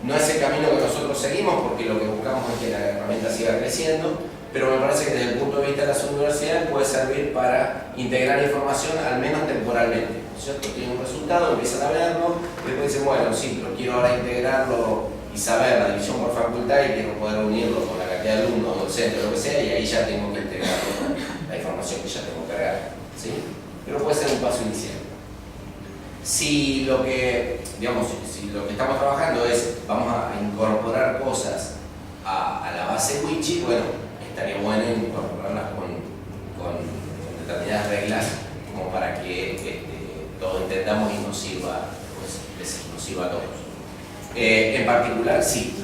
no es el camino que nosotros seguimos porque lo que buscamos es que la herramienta siga creciendo, pero me parece que desde el punto de vista de las universidades puede servir para integrar información al menos temporalmente, ¿no es cierto? Tienen un resultado, empiezan a verlo, y después dicen, bueno, sí, pero quiero ahora integrarlo y saber la división por facultad y quiero poder unirlo con la cantidad de alumnos, docentes, lo que sea, y ahí ya tengo que integrar la información que ya tengo cargada, ¿sí? Pero puede ser un paso inicial. Si lo que, digamos, si lo que estamos trabajando es, vamos a incorporar cosas a la base Wiki, bueno, estaría bueno incorporarlas con determinadas reglas como para que todos entendamos y nos sirva, pues, nos sirva a todos. En particular, sí.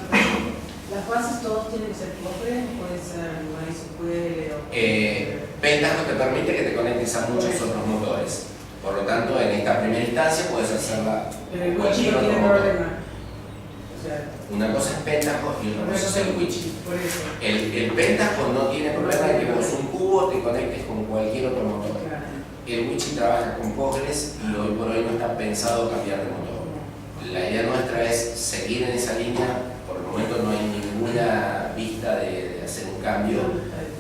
¿Las bases todos tienen que ser Postgres? ¿Puede ser MySQL? Pentaho te permite que te conectes a muchos otros motores. Por lo tanto, en esta primera instancia puedes hacerla Pero el con Wiki cualquier no otro tiene motor. problema. O sea, Una cosa es Pentaho y otra cosa es el Wiki. por eso. El Pentaho no tiene problema de que vos un cubo te conectes con cualquier otro motor. Claro. El Wiki trabaja con Postgres y hoy por hoy no está pensado cambiar de motor. La idea nuestra es seguir en esa línea, por el momento no hay ninguna vista de hacer un cambio,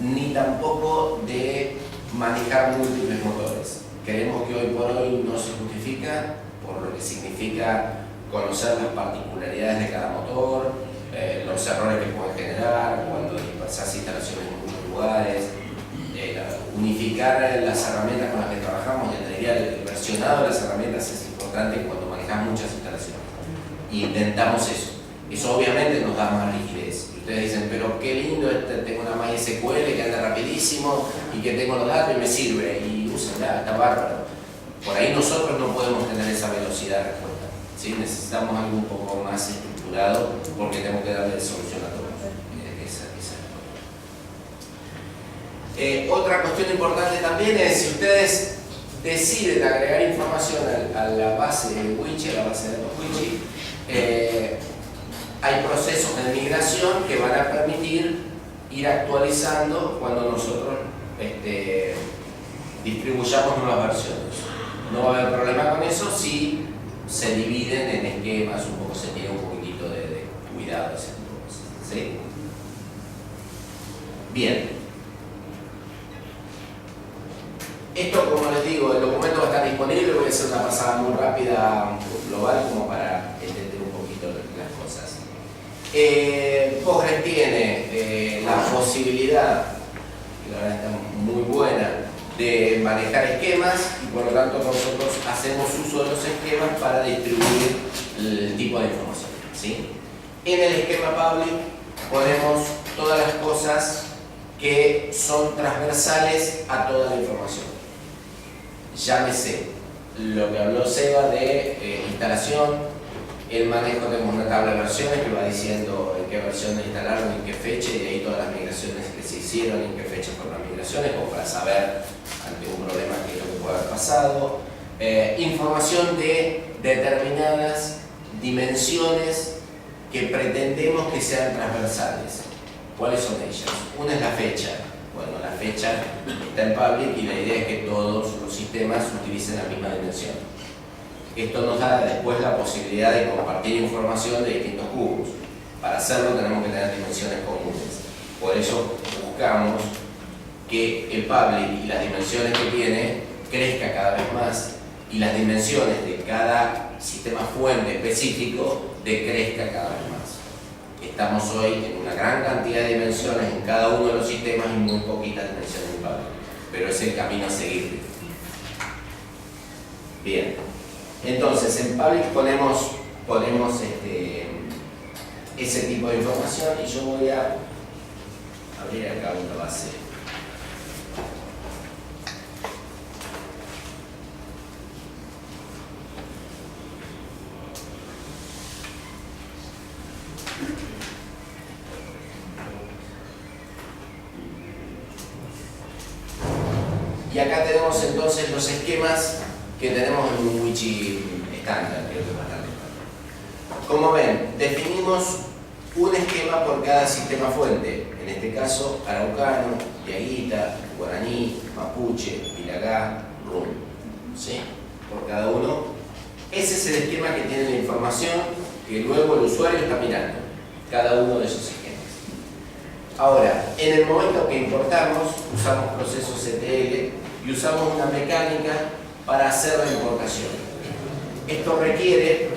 ni tampoco de manejar múltiples motores. Creemos que hoy por hoy no se justifica, por lo que significa conocer las particularidades de cada motor, los errores que pueden generar cuando dispersas instalaciones en muchos lugares, unificar las herramientas con las que trabajamos. Ya te diría, el versionado de las herramientas es importante cuando manejas muchas instalaciones. Y intentamos eso. Eso obviamente nos da más rigidez. Y ustedes dicen, pero qué lindo, tengo una MySQL que anda rapidísimo y que tengo los datos y me sirve. Y úsenla, está bárbaro. Por ahí nosotros no podemos tener esa velocidad de respuesta, ¿sí? Necesitamos algo un poco más estructurado porque tenemos que darle solución a todos. Otra cuestión importante también es, si ustedes deciden agregar información a la base de Wiki, a la base de datos Wiki, hay procesos de migración que van a permitir ir actualizando cuando nosotros distribuyamos nuevas versiones. No va a haber problema con eso si se dividen en esquemas, un poco se tiene un poquitito de cuidado, ese tipo de cosas, ¿sí? Bien. Esto, como les digo, el documento va a estar disponible, voy a hacer una pasada muy rápida global como para entender un poquito las cosas. Postgres tiene la posibilidad, que la verdad está muy buena, de manejar esquemas y por lo tanto nosotros hacemos uso de los esquemas para distribuir el tipo de información, ¿sí? En el esquema public ponemos todas las cosas que son transversales a toda la información. Llámese lo que habló Seba de instalación, el manejo, tenemos una tabla de versiones que va diciendo en qué versión instalaron, en qué fecha, y de ahí todas las migraciones que se hicieron, en qué fecha fueron las migraciones, como para saber ante un problema qué es lo que puede haber pasado. Información de determinadas dimensiones que pretendemos que sean transversales. ¿Cuáles son ellas? Una es la fecha. Bueno, la fecha está en public y la idea es que todos los sistemas utilicen la misma dimensión. Esto nos da después la posibilidad de compartir información de distintos cubos. Para hacerlo tenemos que tener dimensiones comunes. Por eso buscamos que el public y las dimensiones que tiene crezca cada vez más y las dimensiones de cada sistema fuente específico decrezca cada vez más. Estamos hoy en una gran cantidad de dimensiones en cada uno de los sistemas y muy poquitas dimensiones en public, pero es el camino a seguir. Bien, entonces en public ponemos ese tipo de información y yo voy a abrir acá una base. Y acá tenemos entonces los esquemas que tenemos en un wiki estándar, creo que es bastante estándar. Como ven, definimos un esquema por cada sistema fuente, en este caso araucano, diaguita, guaraní, mapuche, pilagá, rum, ¿sí? Por cada uno. Ese es el esquema que tiene la información que luego el usuario está mirando, cada uno de esos esquemas. Ahora, en el momento que importamos, usamos procesos ETL y usamos una mecánica para hacer la importación. Esto requiere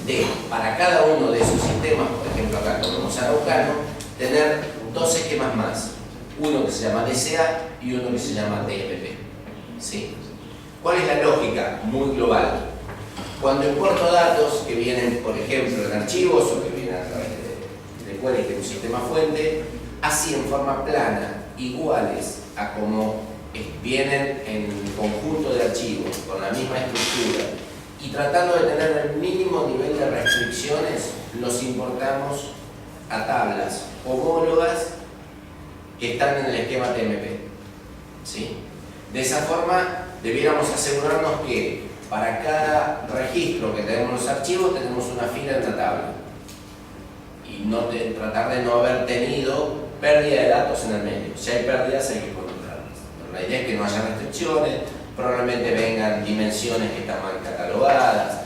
de, para cada uno de esos sistemas, por ejemplo acá tenemos araucano, tener dos esquemas más. Uno que se llama DCA y uno que se llama TMP. ¿Sí? ¿Cuál es la lógica muy global? Cuando importo datos que vienen, por ejemplo, en archivos o que vienen a través de queries de un sistema fuente, así en forma plana, iguales a como vienen en conjunto de archivos, con la misma estructura, y tratando de tener el mínimo nivel de restricciones, los importamos a tablas homólogas que están en el esquema TMP. ¿Sí? De esa forma, debiéramos asegurarnos que para cada registro que tenemos en los archivos, tenemos una fila en la tabla. Y tratar de no haber tenido pérdida de datos en el medio. Si hay pérdidas, hay que controlarlas. Pero la idea es que no haya restricciones, probablemente vengan dimensiones que están mal catalogadas,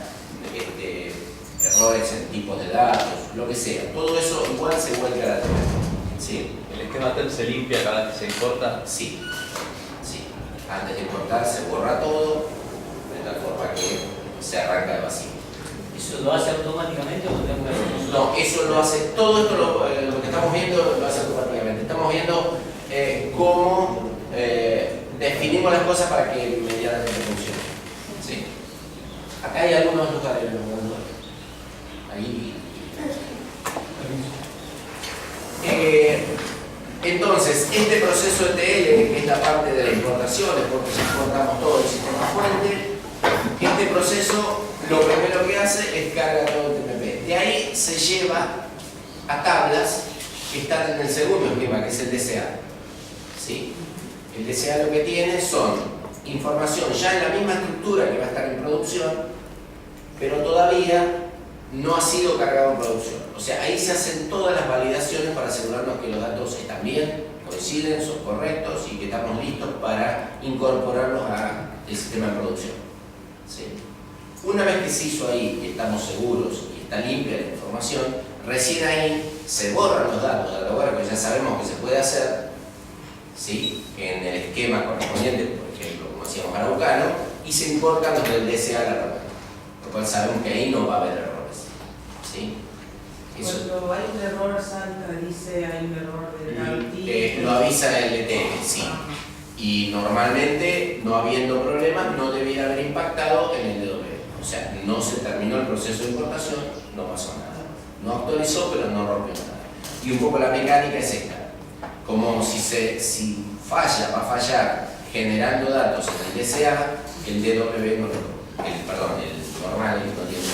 errores en tipos de datos, lo que sea. Todo eso igual se vuelve a la tabla. ¿Sí? ¿El esquema TEM se limpia cada vez que se importa? Sí. Sí. Antes de importar se borra todo, de tal forma que se arranca de vacío. ¿Eso lo hace automáticamente o lo tenemos que hacer nosotros? No, eso lo hace, todo esto lo que estamos viendo lo hace automáticamente. Estamos viendo cómo definimos las cosas para que medianamente funcione. ¿Sí? Acá hay algunos lugares, ahí. Entonces, este proceso ETL, que es la parte de la importación, porque importamos todo el sistema fuente, este proceso lo primero que hace es cargar todo el TMP. De ahí se lleva a tablas que están en el segundo esquema, que es el DCA. ¿Sí? El DCA lo que tiene son información ya en la misma estructura que va a estar en producción, pero todavía no ha sido cargado en producción. O sea, ahí se hacen todas las validaciones para asegurarnos que los datos están bien, coinciden, son correctos y que estamos listos para incorporarlos al sistema de producción. ¿Sí? Una vez que se hizo ahí y estamos seguros y está limpia la información, recién ahí se borran los datos de la web, que ya sabemos que se puede hacer, ¿sí? En el esquema correspondiente, por ejemplo, como hacíamos araucano, y se importan los del DCA a la red, por lo cual sabemos que ahí no va a haber errores. ¿Sí? Eso. Cuando hay un error, salta, dice hay un error de lo avisa el ETL, sí. Y normalmente, no habiendo problemas, no debiera haber impactado en el DW. O sea, no se terminó el proceso de importación, no pasó nada. No actualizó, pero no rompió nada. Y un poco la mecánica es esta. Como si falla, va a fallar generando datos en el DCA, el DW no el normal no tiene.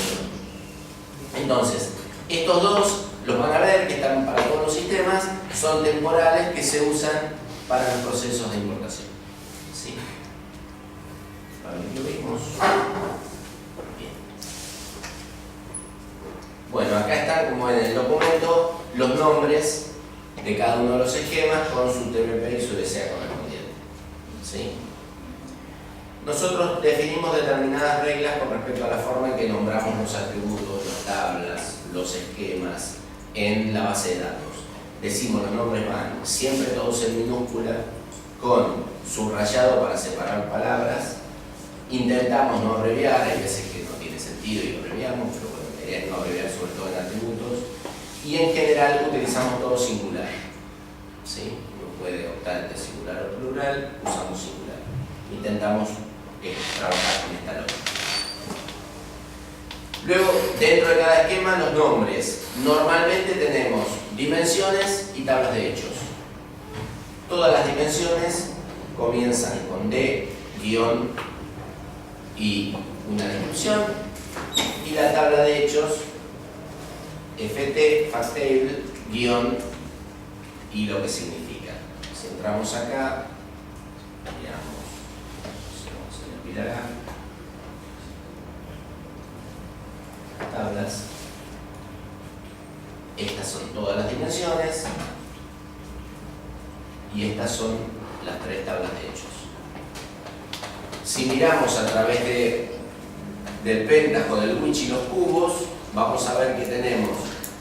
Entonces, estos dos los van a ver que están para todos los sistemas, son temporales que se usan para los procesos de importación. ¿Sí? A ver, ¿lo vimos? Bien. Bueno, acá están, como en el documento, los nombres de cada uno de los esquemas con su TPP y su DCA correspondiente. ¿Sí? Nosotros definimos determinadas reglas con respecto a la forma en que nombramos los atributos, las tablas, los esquemas en la base de datos. Decimos, los nombres van siempre todos en minúscula, con subrayado para separar palabras. Intentamos no abreviar, hay veces que no tiene sentido y abreviamos, pero bueno, la idea es no abreviar, sobre todo en atributos. Y en general utilizamos todo singular. ¿Sí? Uno puede optar entre singular o plural, usamos singular. Intentamos trabajar con esta lógica. Luego, dentro de cada esquema, los nombres. Normalmente tenemos dimensiones y tablas de hechos. Todas las dimensiones comienzan con D, guión y una descripción. Y la tabla de hechos, FT, fact table, guión y lo que significa. Si entramos acá, miramos, se nos olvidará. Tablas. Estas son todas las dimensiones y estas son las 3 tablas de hechos. Si miramos a través del Pentaho, del Witch y los cubos, vamos a ver que tenemos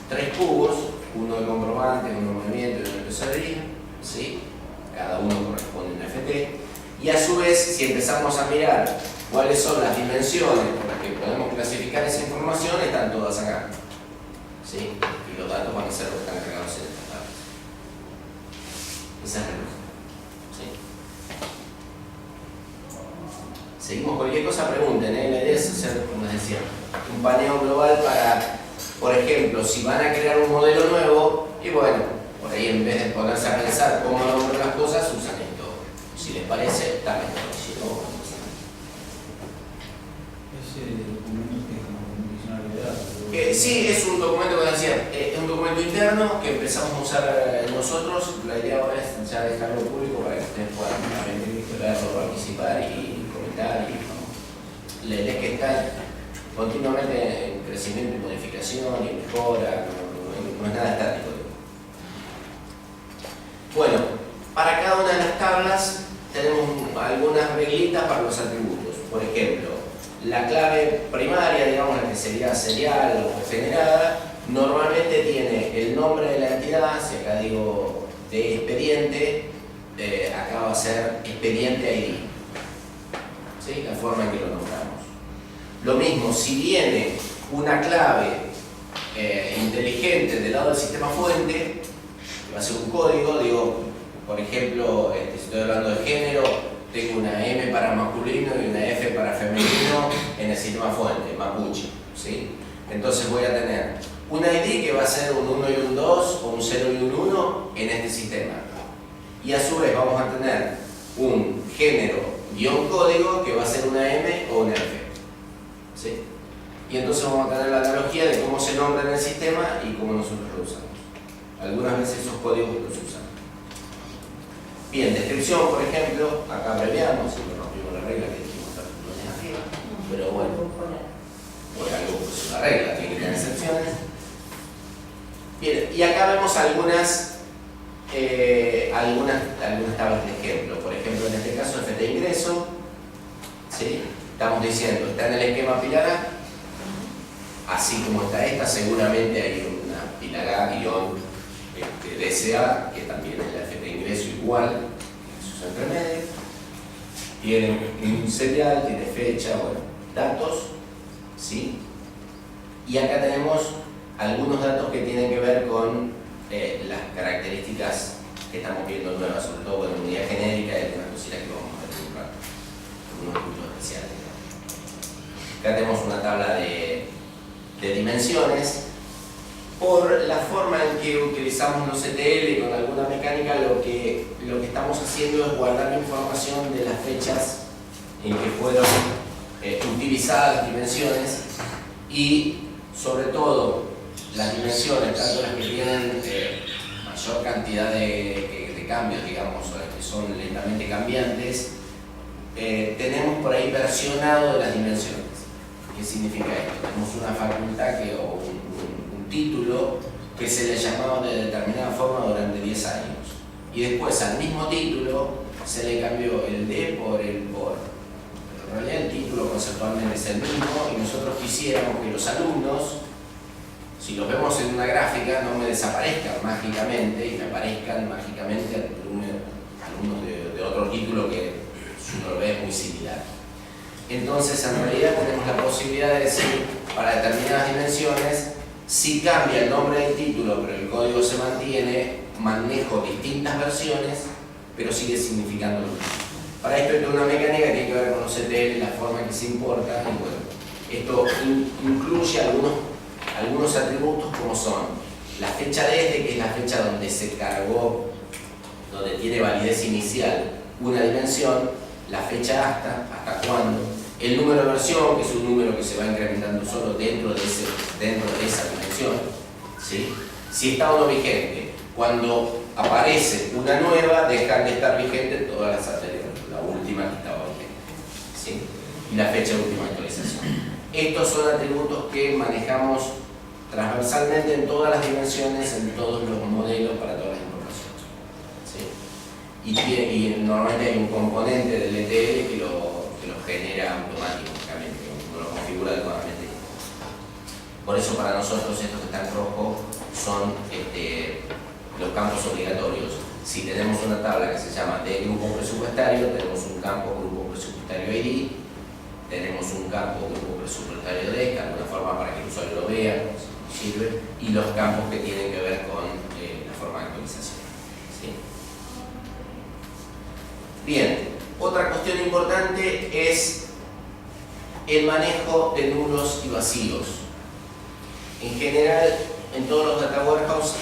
3 cubos, uno de comprobante, uno de movimiento y uno de pesadilla, ¿sí? Cada uno corresponde a un FT. Y a su vez, si empezamos a mirar cuáles son las dimensiones por las que podemos clasificar esa información, están todas acá, ¿sí? Y los datos van a ser los que están cargados en estas tablas. Esa es la lógica, ¿sí? Seguimos, cualquier cosa pregunten, ¿eh? La idea es hacer, como les decía, un paneo global para, por ejemplo, si van a crear un modelo nuevo, y bueno, por ahí en vez de ponerse a pensar cómo nombrar las cosas, usan esto. Si les parece, está mejor. Si no, sí, es un documento, como decía, es un documento interno que empezamos a usar nosotros. La idea ahora es ya dejarlo público para que ustedes puedan verlo, participar y comentar. La idea es que está continuamente en crecimiento y modificación y mejora, no es nada estático. Bueno, para cada una de las tablas tenemos algunas reglitas para los atributos. Por ejemplo, la clave primaria, digamos, la que sería serial o generada, normalmente tiene el nombre de la entidad. Si acá digo de expediente, acá va a ser expediente ID, ¿sí? La forma en que lo nombramos. Lo mismo, si viene una clave inteligente del lado del sistema fuente, que va a ser un código, digo, por ejemplo, si estoy hablando de género, tengo una M para masculino y una F para femenino en el sistema fuente, mapuche, ¿sí? Entonces voy a tener un ID que va a ser un 1 y un 2 o un 0 y un 1 en este sistema. Y a su vez vamos a tener un género guión código que va a ser una M o una F, ¿sí? Y entonces vamos a tener la analogía de cómo se nombra en el sistema y cómo nosotros lo usamos. Algunas veces esos códigos los usamos. Bien, descripción, por ejemplo, acá abreviamos, siempre rompimos la regla que dijimos estar puntos arriba, pero bueno, por algo pues una regla, tiene que tener excepciones. Bien, y acá vemos algunas tablas de ejemplo. Por ejemplo, en este caso, FT ingreso, ¿sí? Estamos diciendo, está en el esquema pilar A, así como está esta, seguramente hay una pilar A guión DSA, que también es la FT ingreso igual, sus entremedios. Tiene un serial, tiene fecha, bueno, datos, ¿sí? Y acá tenemos algunos datos que tienen que ver con las características que estamos viendo nuevas, sobre todo con unidad genérica y algunas cositas que vamos a ver en un rato, unos puntos especiales. Acá tenemos una tabla de dimensiones. Por la forma en que utilizamos los ETL con alguna mecánica, lo que estamos haciendo es guardar información de las fechas en que fueron utilizadas las dimensiones y, sobre todo, las dimensiones, tanto las que tienen mayor cantidad de cambios, digamos, que son lentamente cambiantes, tenemos por ahí versionado de las dimensiones. ¿Qué significa esto? Tenemos una facultad o un título que se le llamaba de determinada forma durante 10 años. Y después al mismo título se le cambió el de por el por. Pero en realidad el título conceptualmente es el mismo y nosotros quisiéramos que los alumnos, si los vemos en una gráfica, no me desaparezcan mágicamente y me aparezcan mágicamente alumnos de otro título que si uno lo ve es muy similar. Entonces en realidad tenemos la posibilidad de decir para determinadas dimensiones, si cambia el nombre del título pero el código se mantiene, manejo distintas versiones pero sigue significando lo mismo. Para esto hay una mecánica que tiene que ver con los ETL, la forma en que se importa, y bueno, esto incluye algunos atributos como son la fecha desde, que es la fecha donde se cargó, donde tiene validez inicial una dimensión, la fecha hasta cuándo, el número de versión, que es un número que se va incrementando solo dentro de esa dimensión, ¿sí? Si está o no vigente. Cuando aparece una nueva, dejan de estar vigentes todas las anteriores, la última que estaba vigente, ¿sí? Y la fecha de última actualización. Estos son atributos que manejamos transversalmente en todas las dimensiones, en todos los modelos para todas las informaciones, ¿sí? Y normalmente hay un componente del ETL que lo genera automáticamente, uno lo configura adecuadamente. Por eso para nosotros estos que están en rojo son los campos obligatorios. Si tenemos una tabla que se llama de grupo presupuestario, tenemos un campo grupo presupuestario ID, tenemos un campo grupo presupuestario DEC, de alguna forma para que el usuario lo vea, si sirve, y los campos que tienen que ver con la forma de actualización, ¿sí? Bien, otra cuestión importante es el manejo de nulos y vacíos. En general, en todos los data warehouse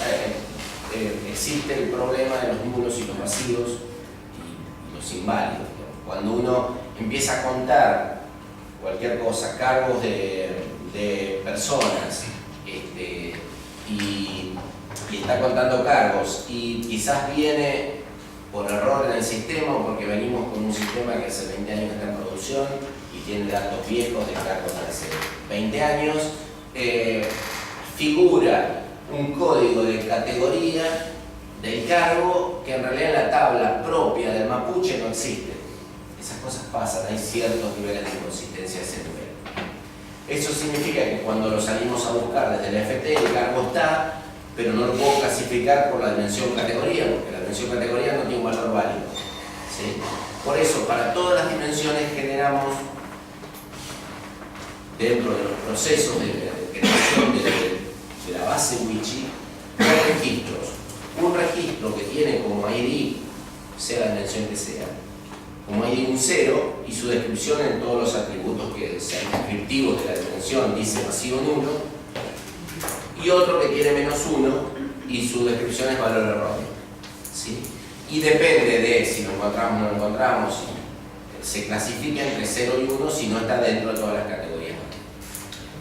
existe el problema de los nulos y los vacíos y los inválidos. Cuando uno empieza a contar cualquier cosa, cargos de personas, y está contando cargos y quizás viene por error en el sistema, porque venimos con un sistema que hace 20 años está en producción y tiene datos viejos de cargos de hace 20 años, figura un código de categoría del cargo que en realidad en la tabla propia del mapuche no existe. Esas cosas pasan, hay ciertos niveles de inconsistencia a ese nivel. Eso significa que cuando lo salimos a buscar desde el FT, el cargo está, pero no lo puedo clasificar por la dimensión categoría, porque la dimensión categoría no tiene un valor válido, ¿sí? Por eso, para todas las dimensiones generamos, dentro de los procesos de creación de la base Wichi, tres registros. Un registro que tiene como ID, sea la dimensión que sea, como ID un 0 y su descripción en todos los atributos que sean descriptivos de la dimensión, dice vacío nulo, y otro que tiene -1 y su descripción es valor erróneo, ¿sí? Y depende de si lo encontramos o no lo encontramos, se clasifica entre 0 y 1 si no está dentro de todas las categorías,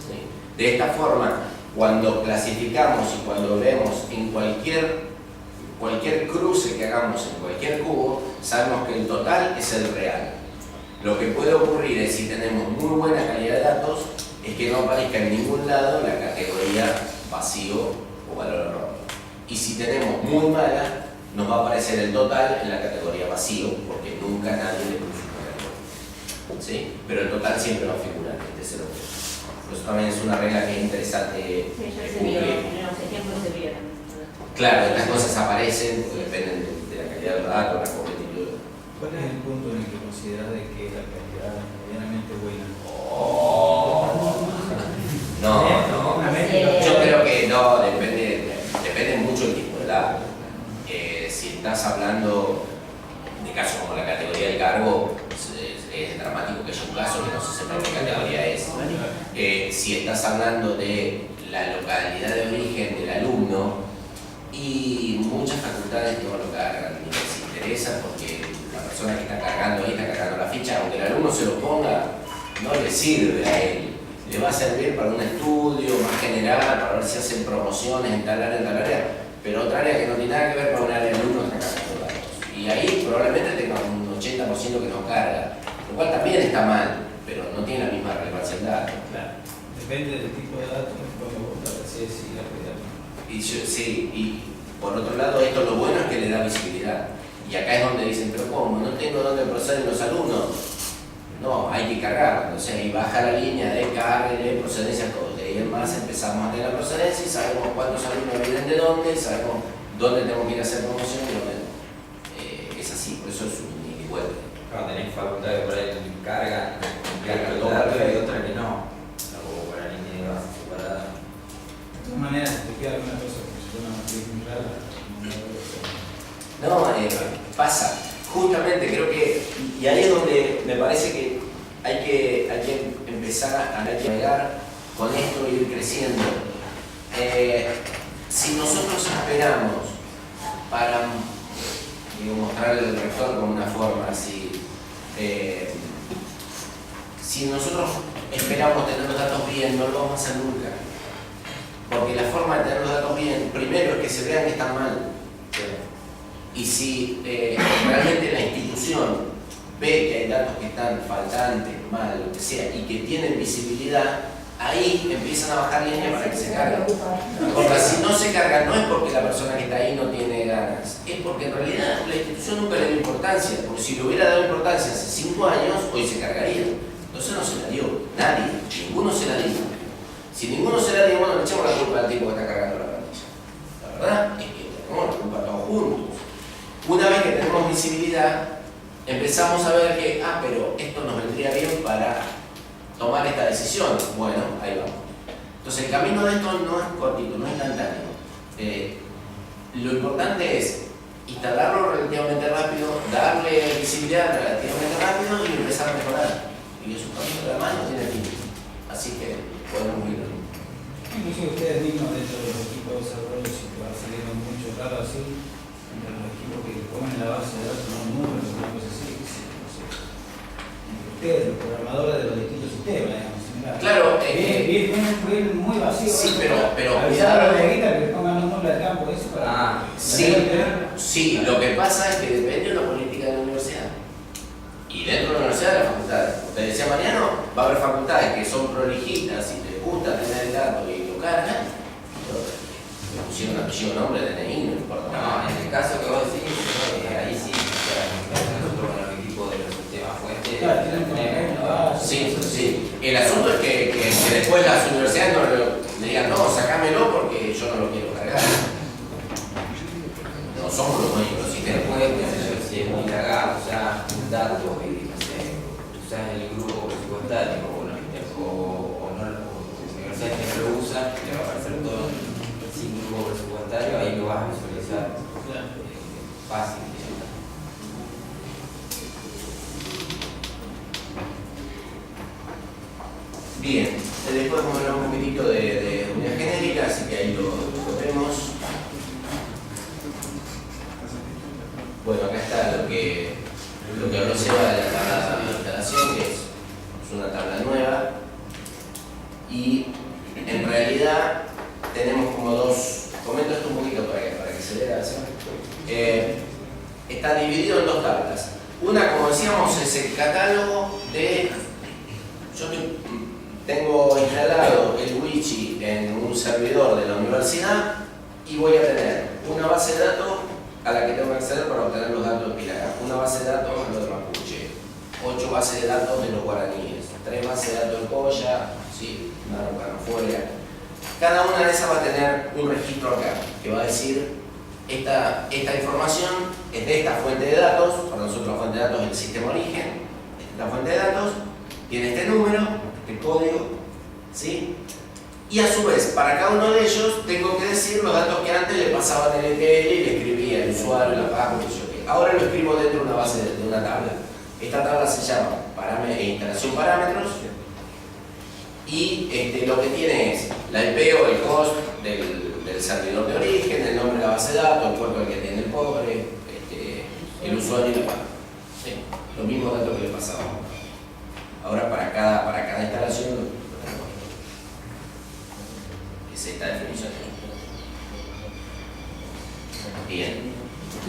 ¿sí? De esta forma, cuando clasificamos y cuando vemos en cualquier cruce que hagamos en cualquier cubo, sabemos que el total es el real. Lo que puede ocurrir es, si tenemos muy buena calidad de datos, es que no aparezca en ningún lado la categoría vacío o valor erróneo. Y si tenemos muy mala, nos va a aparecer el total en la categoría vacío, porque nunca nadie le puso una categoría, ¿sí? Pero el total siempre va a figurar, este es el objetivo. Eso también es una regla que es interesante cumplir. En los ejemplos se vieron. Claro, estas cosas aparecen, porque dependen de la calidad del dato, la completitud. ¿Cuál es el punto en el que consideras de que la calidad es medianamente buena? No. Yo creo que no, depende mucho del tipo de dato. Si estás hablando de casos como la categoría del cargo, es dramático que haya un caso que no se sepa qué categoría es. Si estás hablando de la localidad de origen del alumno, y muchas facultades no lo cargan ni les interesa, porque la persona que está cargando ahí está cargando la ficha, aunque el alumno se lo ponga, no le sirve a él le va a servir para un estudio más general, para ver si hacen promociones en tal área, pero otra área que no tiene nada que ver con un área de alumnos está cargando datos. Y ahí probablemente tenga un 80% que no carga, lo cual también está mal, pero no tiene la misma relevancia el dato. Claro. Depende del tipo de datos, como vos decís, y la realidad. Sí, y por otro lado, esto lo bueno es que le da visibilidad. Y acá es donde dicen, pero ¿cómo? No tengo dónde proceden los alumnos. No, hay que cargar. Entonces ahí baja la línea de carga, de procedencia, todo. De ahí en más empezamos a tener la procedencia y sabemos cuántos alumnos vienen de dónde, sabemos dónde tenemos que ir a hacer promoción y dónde no. Es así, por eso es un ida y vuelta. Claro, tenés facultad que por ahí cargan el todo dato y perfecto. otra que no. O por la línea de base separada. De todas maneras, si te queda alguna cosa que se llama matriz muy rara, no me voy a hacer. No, pasa. Justamente creo que, y ahí es donde me parece que hay que empezar a navegar con esto y ir creciendo. Si nosotros esperamos para mostrarle al rector como una forma así, si nosotros esperamos tener los datos bien, no lo vamos a hacer nunca. Porque la forma de tener los datos bien, primero es que se vean que están mal. Y si realmente la institución ve que hay datos que están faltantes, mal, lo que sea, y que tienen visibilidad, ahí empiezan a bajar líneas para que se carguen. Porque si no se cargan, no es porque la persona que está ahí no tiene ganas, es porque en realidad la institución nunca le dio importancia, porque si le hubiera dado importancia hace 5 años, hoy se cargaría. Entonces no se la dio, nadie, ninguno se la dio. Si ninguno se la dio, bueno, le echamos la culpa al tipo que está cargando la plantilla. La verdad es que tenemos la culpa todos juntos. Una vez que tenemos visibilidad, empezamos a ver que, pero esto nos vendría bien para tomar esta decisión. Bueno, ahí vamos. Entonces el camino de esto no es cortito, no es instantáneo. Lo importante es instalarlo relativamente rápido, darle visibilidad relativamente rápido y empezar a mejorar. Y es un camino que además no tiene fin. Así que podemos ir. Incluso ustedes mismos dentro de los equipos de desarrollo, si te va saliendo mucho claro así, entre los equipos que ponen la base de datos, no números, una cosa así, no sé. Ustedes, los programadores de los distintos sistemas, digamos, similar. Claro, bien muy vacío. sí, pero avisar a la guita que pongan los números al campo, eso para. Sí, lo que pasa es que depende de la política de la universidad. Y dentro de la universidad de las facultades. Usted decía Mariano, va a haber facultades que son prolijitas y les gusta tener el dato y lo cargan. Le pusieron apellido, nombre, DNI, no importa. No, en el caso que vos decís, ahí sí, nosotros con el equipo de los sistemas fuentes. Claro, tienen que tener una base. Sí. El asunto es que después las universidades no le digan, no, sacámelo porque yo no lo quiero cargar. No somos los dueños de los sistemas. Si es muy larga, usás un dato y no sé, usás el grupo presupuestario o la universidad que no lo usa, le va a aparecer todo sin grupo presupuestario, ahí lo vas a visualizar fácil. Bien, después vamos a hablar un poquitito de unidad genérica, así que ahí lo vemos. Bueno, acá está lo que habló Seba de la tabla de instalación, que es una tabla nueva. Y en realidad tenemos como dos, comento esto un poquito para que se vea. Está dividido en dos tablas. Una, como decíamos, es el catálogo de... Yo tengo instalado el Wichi en un servidor de la universidad y voy a tener una base de datos a la que tengo que acceder para obtener los datos de Pilaga, una base de datos de los mapuche, 8 bases de datos de los guaraníes, 3 bases de datos de Coya, sí, fuera. Cada una de esas va a tener un registro acá, que va a decir, esta información es de esta fuente de datos, para nosotros la fuente de datos es el sistema origen, esta fuente de datos tiene este número, este código, ¿sí? Y a su vez, para cada uno de ellos tengo que decir los datos que antes le pasaban el ETL y le escribía el usuario, la página, ahora lo escribo dentro de una base de una tabla. Esta tabla se llama instalación parámetros y lo que tiene es la IP o el host del servidor de origen, el nombre de la base de datos, el puerto al que tiene el pobre, el usuario y la página. ¿Sí? Los mismos datos que le pasaban. Ahora para cada instalación lo tenemos.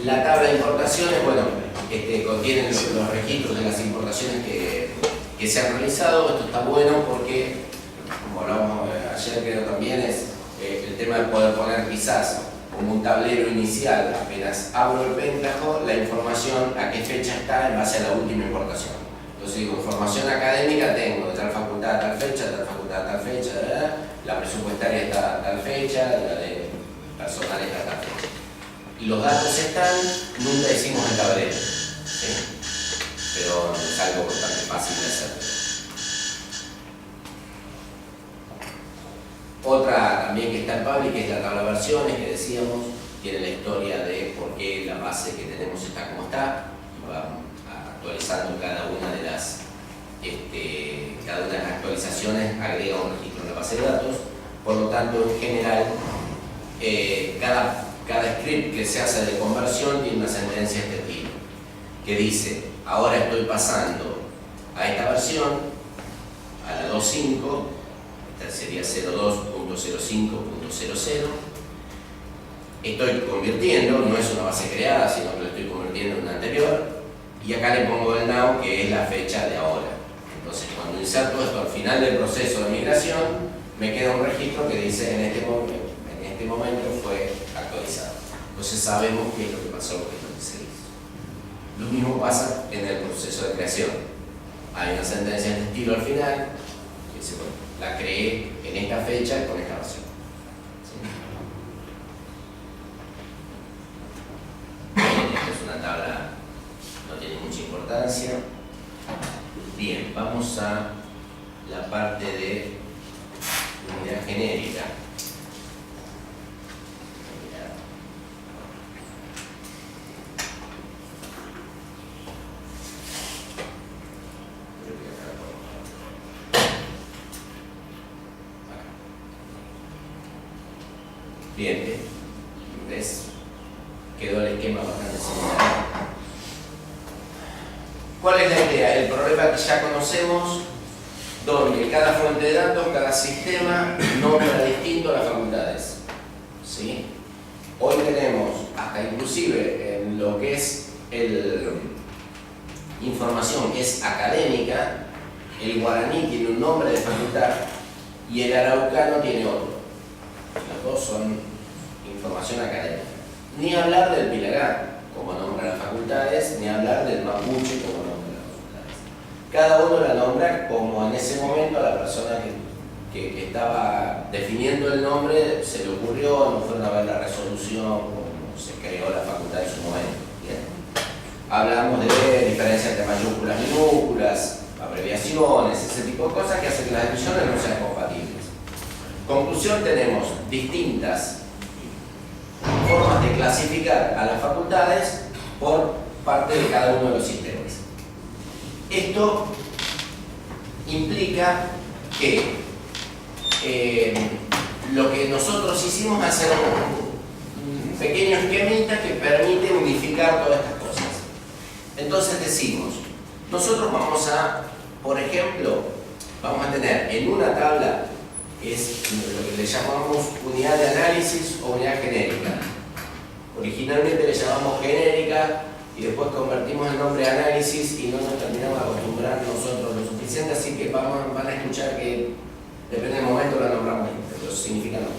La tabla de importaciones, bueno, contiene los registros de las importaciones que se han realizado. Esto está bueno porque, como hablábamos ayer, creo también, es el tema de poder poner quizás como un tablero inicial, apenas abro el Pentaho, la información a qué fecha está en base a la última importación. Entonces digo, información académica tengo de tal facultad a tal fecha, tal facultad a tal fecha, ¿verdad? La presupuestaria está a tal fecha, la de personal está a tal fecha. Y los datos están, nunca hicimos el tablero, ¿sí? Pero es algo bastante fácil de hacer. Otra también que está en Public es la tabla de versiones que decíamos, tiene la historia de por qué la base que tenemos está como está, y va actualizando cada una de las actualizaciones, agrega un registro en la base de datos. Por lo tanto, en general, cada script que se hace de conversión tiene una sentencia de este tipo, que dice, ahora estoy pasando a esta versión, a la 2.5, esta sería 02.05.00, estoy convirtiendo, no es una base creada, sino que lo estoy convirtiendo en una anterior, y acá le pongo el now, que es la fecha de ahora. Entonces, cuando inserto esto al final del proceso de migración, me queda un registro que dice en este momento fue actualizado. Entonces sabemos qué es lo que pasó, qué es lo que se hizo. Lo mismo pasa en el proceso de creación. Hay una sentencia de estilo al final, que dice, bueno, la creé en esta fecha con esta versión. Esta es una tabla, no tiene mucha importancia. Bien, vamos a la parte de unidad genérica. Bien, ¿ves? Quedó el esquema bastante similar. ¿Cuál es la idea? El problema que ya conocemos, donde cada fuente de datos, cada sistema nombra distinto a las facultades. ¿Sí? Hoy tenemos, hasta inclusive en lo que es información que es académica, el guaraní tiene un nombre de facultad y el araucano tiene otro. Los dos son información académica. Ni hablar del pilagá, como nombra las facultades, ni hablar del mapuche, como nombra las facultades. Cada uno la nombra como en ese momento a la persona que estaba definiendo el nombre se le ocurrió, no fueron a ver la resolución, como se creó la facultad en su momento. Bien. Hablamos de diferencias entre mayúsculas, minúsculas, abreviaciones, ese tipo de cosas que hacen que las definiciones no sean compatibles. Conclusión, tenemos distintas formas de clasificar a las facultades por parte de cada uno de los sistemas. Esto implica que lo que nosotros hicimos es hacer un pequeño esquemita que permite unificar todas estas cosas. Entonces decimos, nosotros vamos a, por ejemplo, vamos a tener en una tabla, es lo que le llamamos unidad de análisis o unidad genérica. Originalmente le llamamos genérica y después convertimos el nombre análisis y no nos terminamos de acostumbrar nosotros lo suficiente, así que van a escuchar que depende del momento la nombramos, pero eso significa nombre.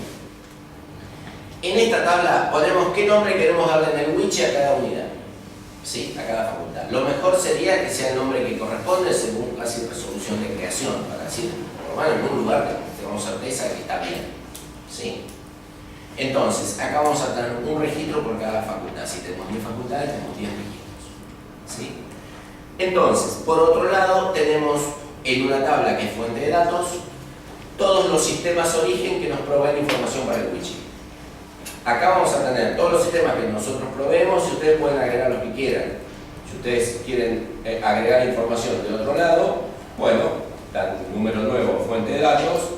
En esta tabla ponemos qué nombre queremos darle en el wichi a cada unidad, ¿sí? A cada facultad. Lo mejor sería que sea el nombre que corresponde según casi resolución de creación, para decir, por lo menos en un lugar que tengamos certeza de que está bien, ¿sí? Entonces, acá vamos a tener un registro por cada facultad. Si tenemos 10 facultades, tenemos 10 registros, ¿sí? Entonces, por otro lado, tenemos en una tabla que es fuente de datos todos los sistemas origen que nos proveen información para el wichi. Acá vamos a tener todos los sistemas que nosotros proveemos y ustedes pueden agregar los que quieran. Si ustedes quieren agregar información de otro lado, bueno, dan un número nuevo, fuente de datos.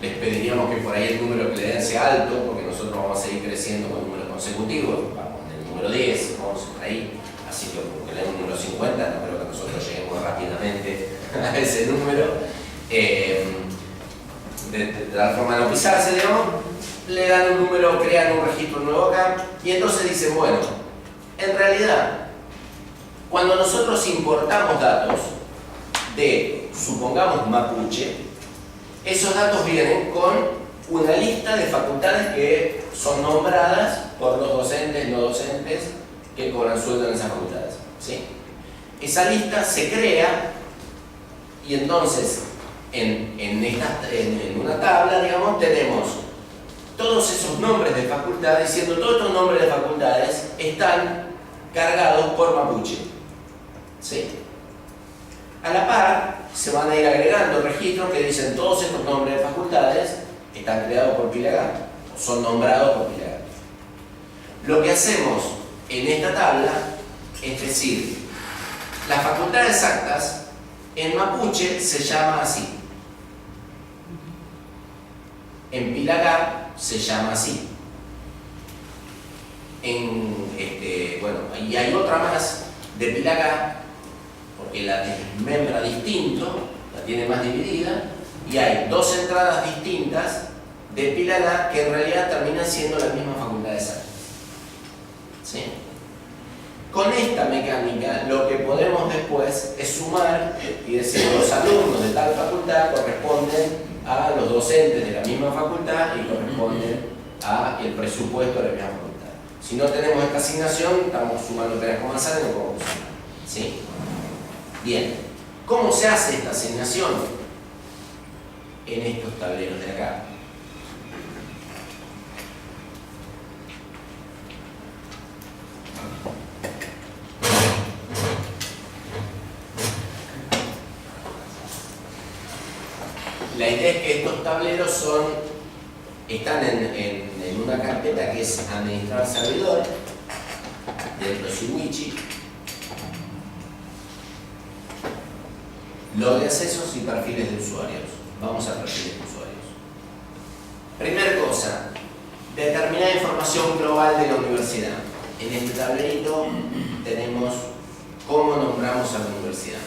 Les pediríamos que por ahí el número que le den sea alto, porque nosotros vamos a seguir creciendo con números consecutivos. Vamos en el número 10, vamos por ahí. Así que porque le den un número 50, no creo que nosotros lleguemos rápidamente a ese número. De tal forma de no pisarse, digamos, le dan un número, crean un registro nuevo acá, y entonces dicen, bueno, En realidad, cuando nosotros importamos datos de, supongamos, Mapuche, esos datos vienen con una lista de facultades que son nombradas por los docentes, no docentes, que cobran sueldo en esas facultades, ¿sí? Esa lista se crea y entonces en una tabla, digamos, tenemos todos esos nombres de facultades, siendo todos estos nombres de facultades están cargados por Mapuche, ¿sí? A la par se van a ir agregando registros que dicen todos estos nombres de facultades están creados por Pilagá, son nombrados por Pilagá. Lo que hacemos en esta tabla es decir, las facultades exactas en Mapuche se llama así, en Pilagá se llama así, bueno, y hay otra más de Pilagá, porque la desmembra distinto, la tiene más dividida, y hay dos entradas distintas de Pilagá que en realidad terminan siendo la misma facultad exacta, ¿sí? Con esta mecánica lo que podemos después es sumar y decir los alumnos de tal facultad corresponden a los docentes de la misma facultad y corresponden al presupuesto de la misma facultad. Si no tenemos esta asignación, estamos sumando peras con manzanas y no podemos sumar, ¿sí? Bien, ¿cómo se hace esta asignación? En estos tableros de acá. La idea es que estos tableros están en una carpeta que es administrar servidor del Toshiwichi, log de accesos y perfiles de usuarios. Vamos a perfiles de usuarios. Primera cosa, determinar información global de la universidad. En este tablerito tenemos cómo nombramos a la universidad.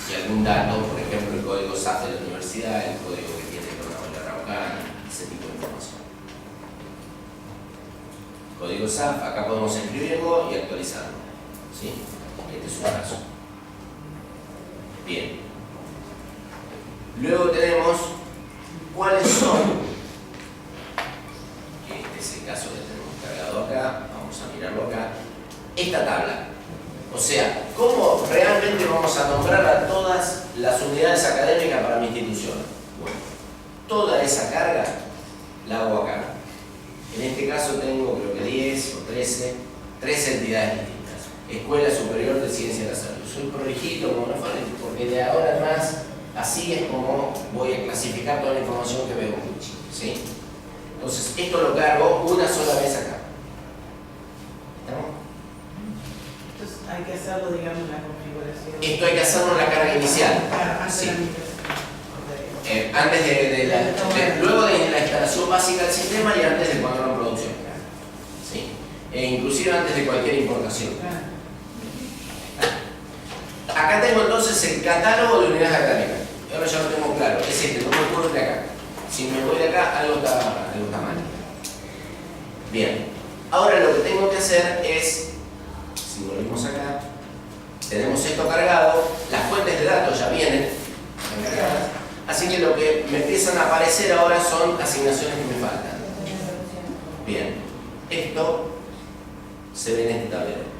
Y algún dato, por ejemplo, el código SAF de la universidad, el código que tiene el programa de Araucana, ese tipo de información. Código SAF, acá podemos escribirlo y actualizarlo, ¿sí? Este es un caso. Bien. Luego tenemos cuáles son, que este es el caso que tenemos cargado acá, vamos a mirarlo acá, esta tabla. O sea, ¿cómo realmente vamos a nombrar a todas las unidades académicas para mi institución? Bueno, toda esa carga la hago acá. En este caso tengo creo que 10 o 13 entidades distintas. Escuela Superior de Ciencia de la Salud. Soy prolijito como no fue, porque de ahora en más así es como voy a clasificar toda la información que veo en Wichi, ¿sí? Entonces, esto lo cargo una sola vez acá. ¿Estamos? Entonces hay que hacerlo, digamos, en la configuración. Esto hay que hacerlo en la carga inicial. Sí. Luego de la instalación básica del sistema y antes del control de producción. ¿Sí? E inclusive antes de cualquier importación. Acá tengo entonces el catálogo de unidades académicas. Ahora ya lo tengo claro. Es este, no me puedo ir de acá. Si me voy de acá, algo está mal. Bien. Ahora lo que tengo que hacer es, si volvemos acá, tenemos esto cargado, las fuentes de datos ya vienen cargadas, así que lo que me empiezan a aparecer ahora son asignaciones que me faltan. Bien, esto se ve en este tablero.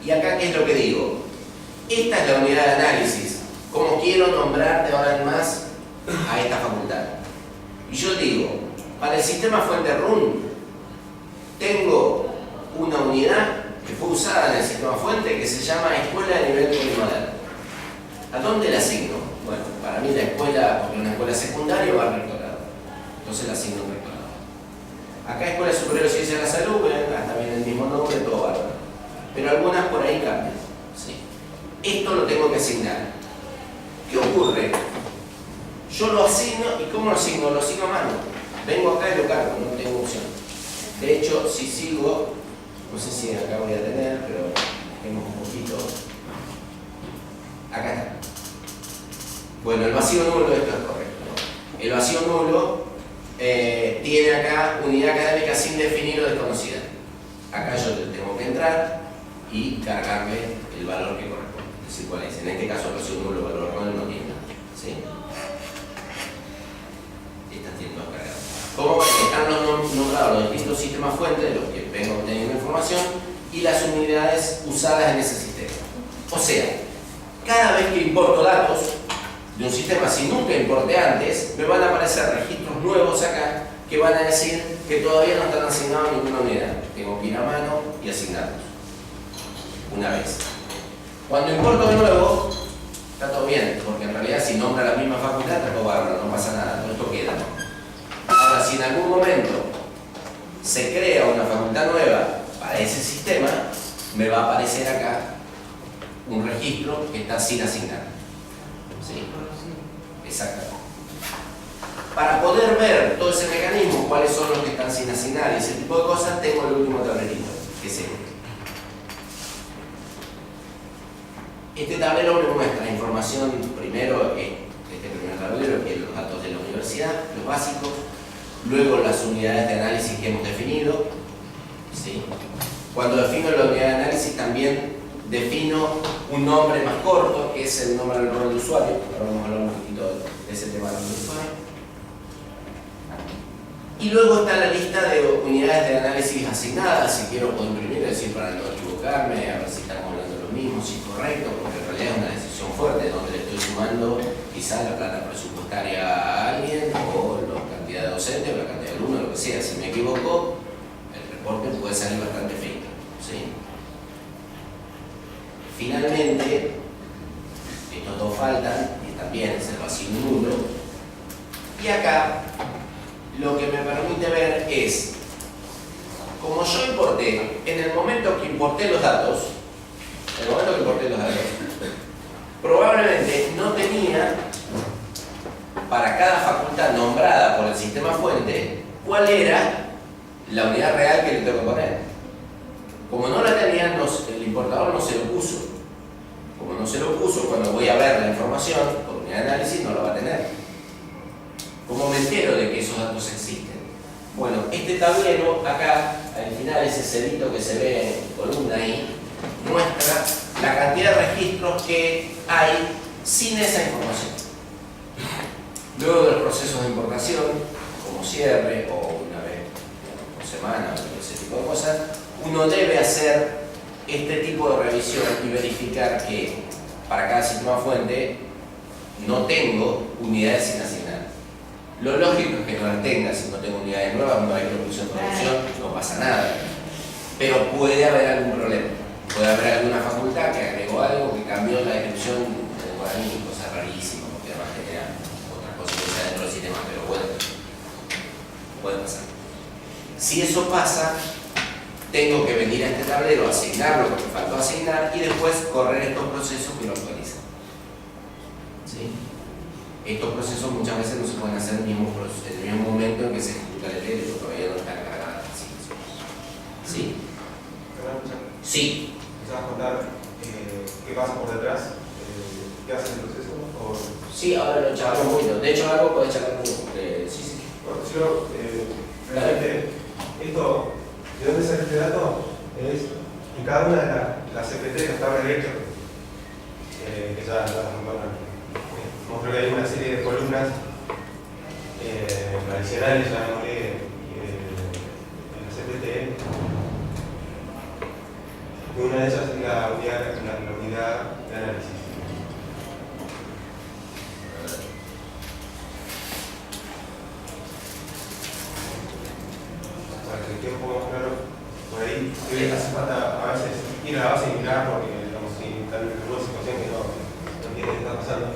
Y acá, ¿qué es lo que digo? Esta es la unidad de análisis. ¿Cómo quiero nombrar de ahora en más a esta facultad? Y yo digo, para el sistema fuente RUN, tengo una unidad que fue usada en el sistema fuente que se llama Escuela de Nivel Polimoderno. ¿A dónde la asigno? Bueno, para mí la escuela, porque una escuela secundaria va al rectorado. Entonces la asigno al rectorado. Acá Escuela Superior de Ciencia de la Salud, hasta viene el mismo nombre, todo bárbaro. Pero algunas por ahí cambian. ¿Sí? Esto lo tengo que asignar. ¿Qué ocurre? Yo lo asigno, ¿y cómo lo asigno? Lo asigno a mano. Vengo acá y lo cargo, no tengo opción. De hecho, si sigo, no sé si acá voy a tener, pero tengo un poquito. Acá está. Bueno, el vacío nulo, esto es correcto. El vacío nulo tiene acá unidad académica sin definir o desconocida. Acá yo tengo que entrar y cargarme el valor que corresponde. Es decir, cuál es. En este caso, recibo un nulo valor no tiene nada. ¿Sí? Estas tienen dos cargadas. Como están nombrados los distintos sistemas fuentes de los que vengo obteniendo información y las unidades usadas en ese sistema. O sea, cada vez que importo datos de un sistema, si nunca importé antes, me van a aparecer registros nuevos acá que van a decir que todavía no están asignados a ninguna unidad. Tengo que ir a mano y asignarlos. Una vez. Cuando importo de nuevo, está todo bien, porque en realidad si nombra la misma facultad, está todo bárbaro, no pasa nada, todo esto queda. Ahora, si en algún momento se crea una facultad nueva para ese sistema, me va a aparecer acá un registro que está sin asignar. ¿Sí? Exactamente. Para poder ver todo ese mecanismo, cuáles son los que están sin asignar y ese tipo de cosas, tengo el último tablerito, que es este. Este tablero me muestra información, primero, este primer tablero, que es los datos de la universidad, los básicos, luego las unidades de análisis que hemos definido. ¿Sí? Cuando defino la unidad de análisis también defino un nombre más corto, que es el nombre del rol de usuario. Ahora vamos a hablar un poquito de ese tema del rol de usuario. Y luego está la lista de unidades de análisis asignadas, si quiero puedo imprimir, es decir, para no equivocarme, a ver si estamos hablando de lo mismo, si es correcto, porque en realidad es una decisión fuerte, donde le estoy sumando quizás la plata presupuestaria a alguien, o la cantidad de docentes, o la cantidad de alumnos, lo que sea. Si me equivoco, el reporte puede salir bastante feito. ¿Sí? Finalmente, estos dos faltan, y también es el vacío nulo, y acá lo que me permite ver es, como yo importé, en el momento que importé los datos, probablemente no tenía para cada facultad nombrada por el sistema fuente cuál era la unidad real que le tengo que poner. Como no la tenía, el importador no se lo puso. Como no se lo puso, cuando voy a ver la información por unidad de análisis no la va a tener. ¿Cómo me entero de que esos datos existen? Bueno, este tablero acá, al final, ese cerito que se ve en columna ahí, muestra la cantidad de registros que hay sin esa información. Luego de los procesos de importación, como cierre o una vez por semana o ese tipo de cosas, uno debe hacer este tipo de revisión y verificar que para cada sistema fuente no tengo unidades sin asignar. Lo lógico es que no las tenga. Si no tengo unidades nuevas, no hay producción, no pasa nada. Pero puede haber algún problema. Puede haber alguna facultad que agregó algo, que cambió la descripción del guaraní, cosas rarísimas, porque además genera otras cosas que dentro del sistema, pero puede pasar. Si eso pasa, tengo que venir a este tablero, asignar lo que me faltó asignar y después correr estos procesos que lo actualizan. ¿Sí? Estos procesos muchas veces no se pueden hacer en el mismo momento en que se ejecuta el ETL, porque todavía no está cargada la asignación. ¿Sí? Sí. ¿Me vas a contar qué pasa por detrás? ¿Qué hace el proceso? ¿O? Sí, ahora lo charlamos un poquito. De hecho, algo puede charlar un poco. Sí. Bueno, yo, realmente, esto, ¿de dónde sale este dato? Es en cada una de las CPT de las tablas de Excel, que ya las mostré que hay una serie de columnas adicionales, llamémosle, en la CPT. Y una de ellas es la unidad de análisis. Para que quede un poco más claro, por ahí hace falta a veces ir a la base y mirar, porque digamos, si están en alguna situación que no entienden qué está pasando.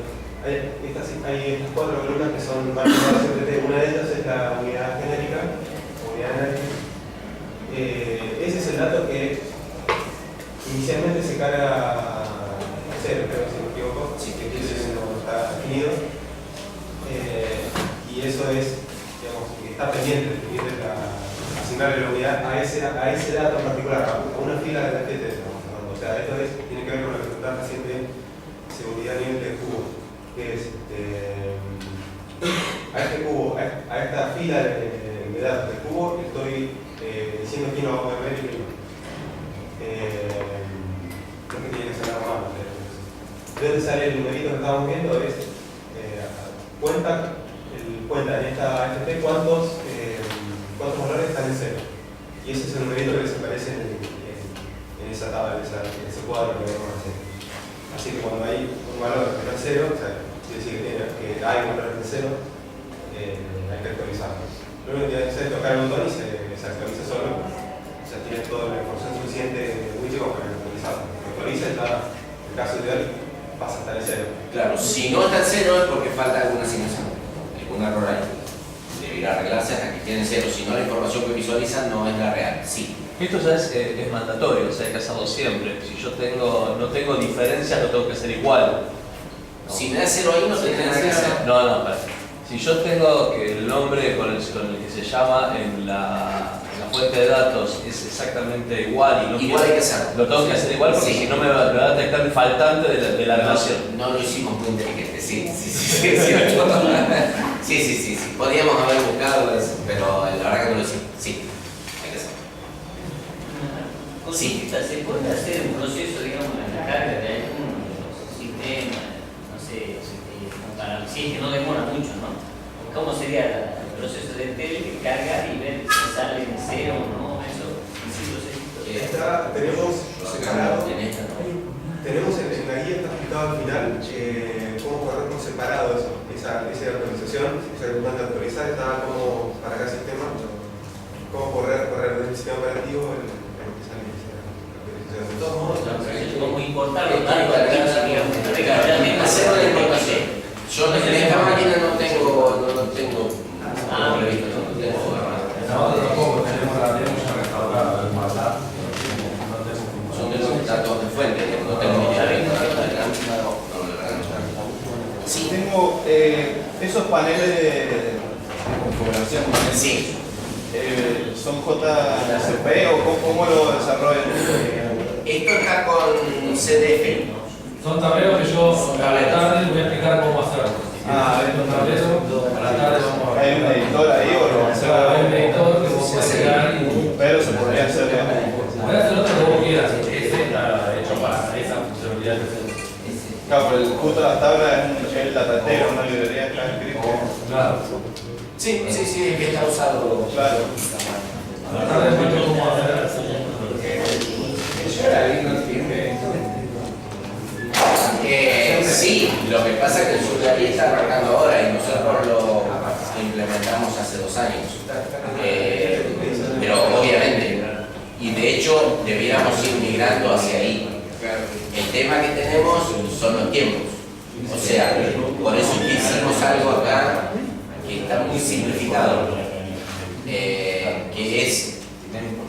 Hay estas cuatro columnas que son varias de CPT. Una de ellas es la unidad genérica, unidad de análisis. Ese es el dato que inicialmente se carga a cero, creo que si no me equivoco, sí, que no está definido. Y eso es, digamos, que está pendiente de asignarle la unidad a ese dato en particular, a una fila de la FT. O sea, esto tiene que ver con lo que preguntaba recién, seguridad a nivel de cubo. Que es a este cubo, a esta fila de datos del cubo, estoy diciendo quién lo va a poder ver y quién no. donde sale el numerito que estamos viendo, es cuenta en esta FT cuántos valores están en cero. Y ese es el numerito que les aparece en esa tabla, en ese cuadro que vemos hacer. Así que cuando hay un valor que está en cero, o sea, quiere decir que hay un valor en cero, hay que actualizarlo. Lo único que tienes que hacer es tocar el botón y se actualiza solo. O sea, tienes toda la información suficiente de Wiki para actualizarlo. Lo actualiza y ya, en el caso ideal, pasa a estar en cero. Claro, si no está en cero es porque falta alguna asignación, algún error ahí. Debería arreglarse hasta que quede en cero, si no la información que visualizan no es la real. Sí. Esto ya es mandatorio, o sea, hay que hacerlo siempre. Si yo no tengo diferencias, lo tengo que hacer igual. ¿No? Si me da cero ahí no se tiene nada que hacer. No, espera. Si yo tengo que el nombre con el que se llama en la fuente de datos es exactamente igual y no igual hay que hacerlo. Lo tengo que hacer igual porque Sí. si no me va a detectar el faltante de la relación. No lo hicimos muy inteligente, sí. Sí. Podríamos haber buscado eso, pero la verdad que no lo hicimos. Sí, hay que hacerlo. Consulta, ¿se puede hacer un proceso, digamos, en la carga de algún sistema, no sé, si es que no demora mucho, ¿no? ¿Cómo sería el proceso de tele, cargar y ver si sale en cero o no? Eso, Tenemos separado, En esta, ¿no? tenemos en la guía está explicado al final cómo correr por separado esa actualización, o sea, cuando actualizar está como para cada sistema, cómo correr del sistema operativo el que sale de todos modos. ¿cómo importarlo tanto aquí, digamos, Hacer la importación. Yo en esta máquina no tengo previsto, no tengo. Nosotros tampoco tenemos la demo ya restaurada, el WhatsApp. Son de los datos de fuente, no tengo ni idea. Sí. Tengo esos paneles de configuración. Sí. ¿Son JCP o cómo lo desarrollan? Esto está con CDF. Son tableros que yo a la tarde voy a explicar cómo hacerlo. Estos tableros, a la tarde vamos a ver. ¿Hay un editor ahí o lo O sea, hay un editor que vos podés crear y pero se podría hacer podés hacer lo que vos quieras. Ese está hecho para esa funcionalidad que se. Claro, pero el punto de las tablas es el datatero, una librería que está escrito. Claro. Sí, que está usado. Claro. A la tarde mucho cómo hacer. Sí, lo que pasa es que el Surrealí está arrancando ahora y nosotros lo implementamos hace 2 años. Pero obviamente, y de hecho debiéramos ir migrando hacia ahí. El tema que tenemos son los tiempos. O sea, por eso hicimos algo acá que está muy simplificado, que es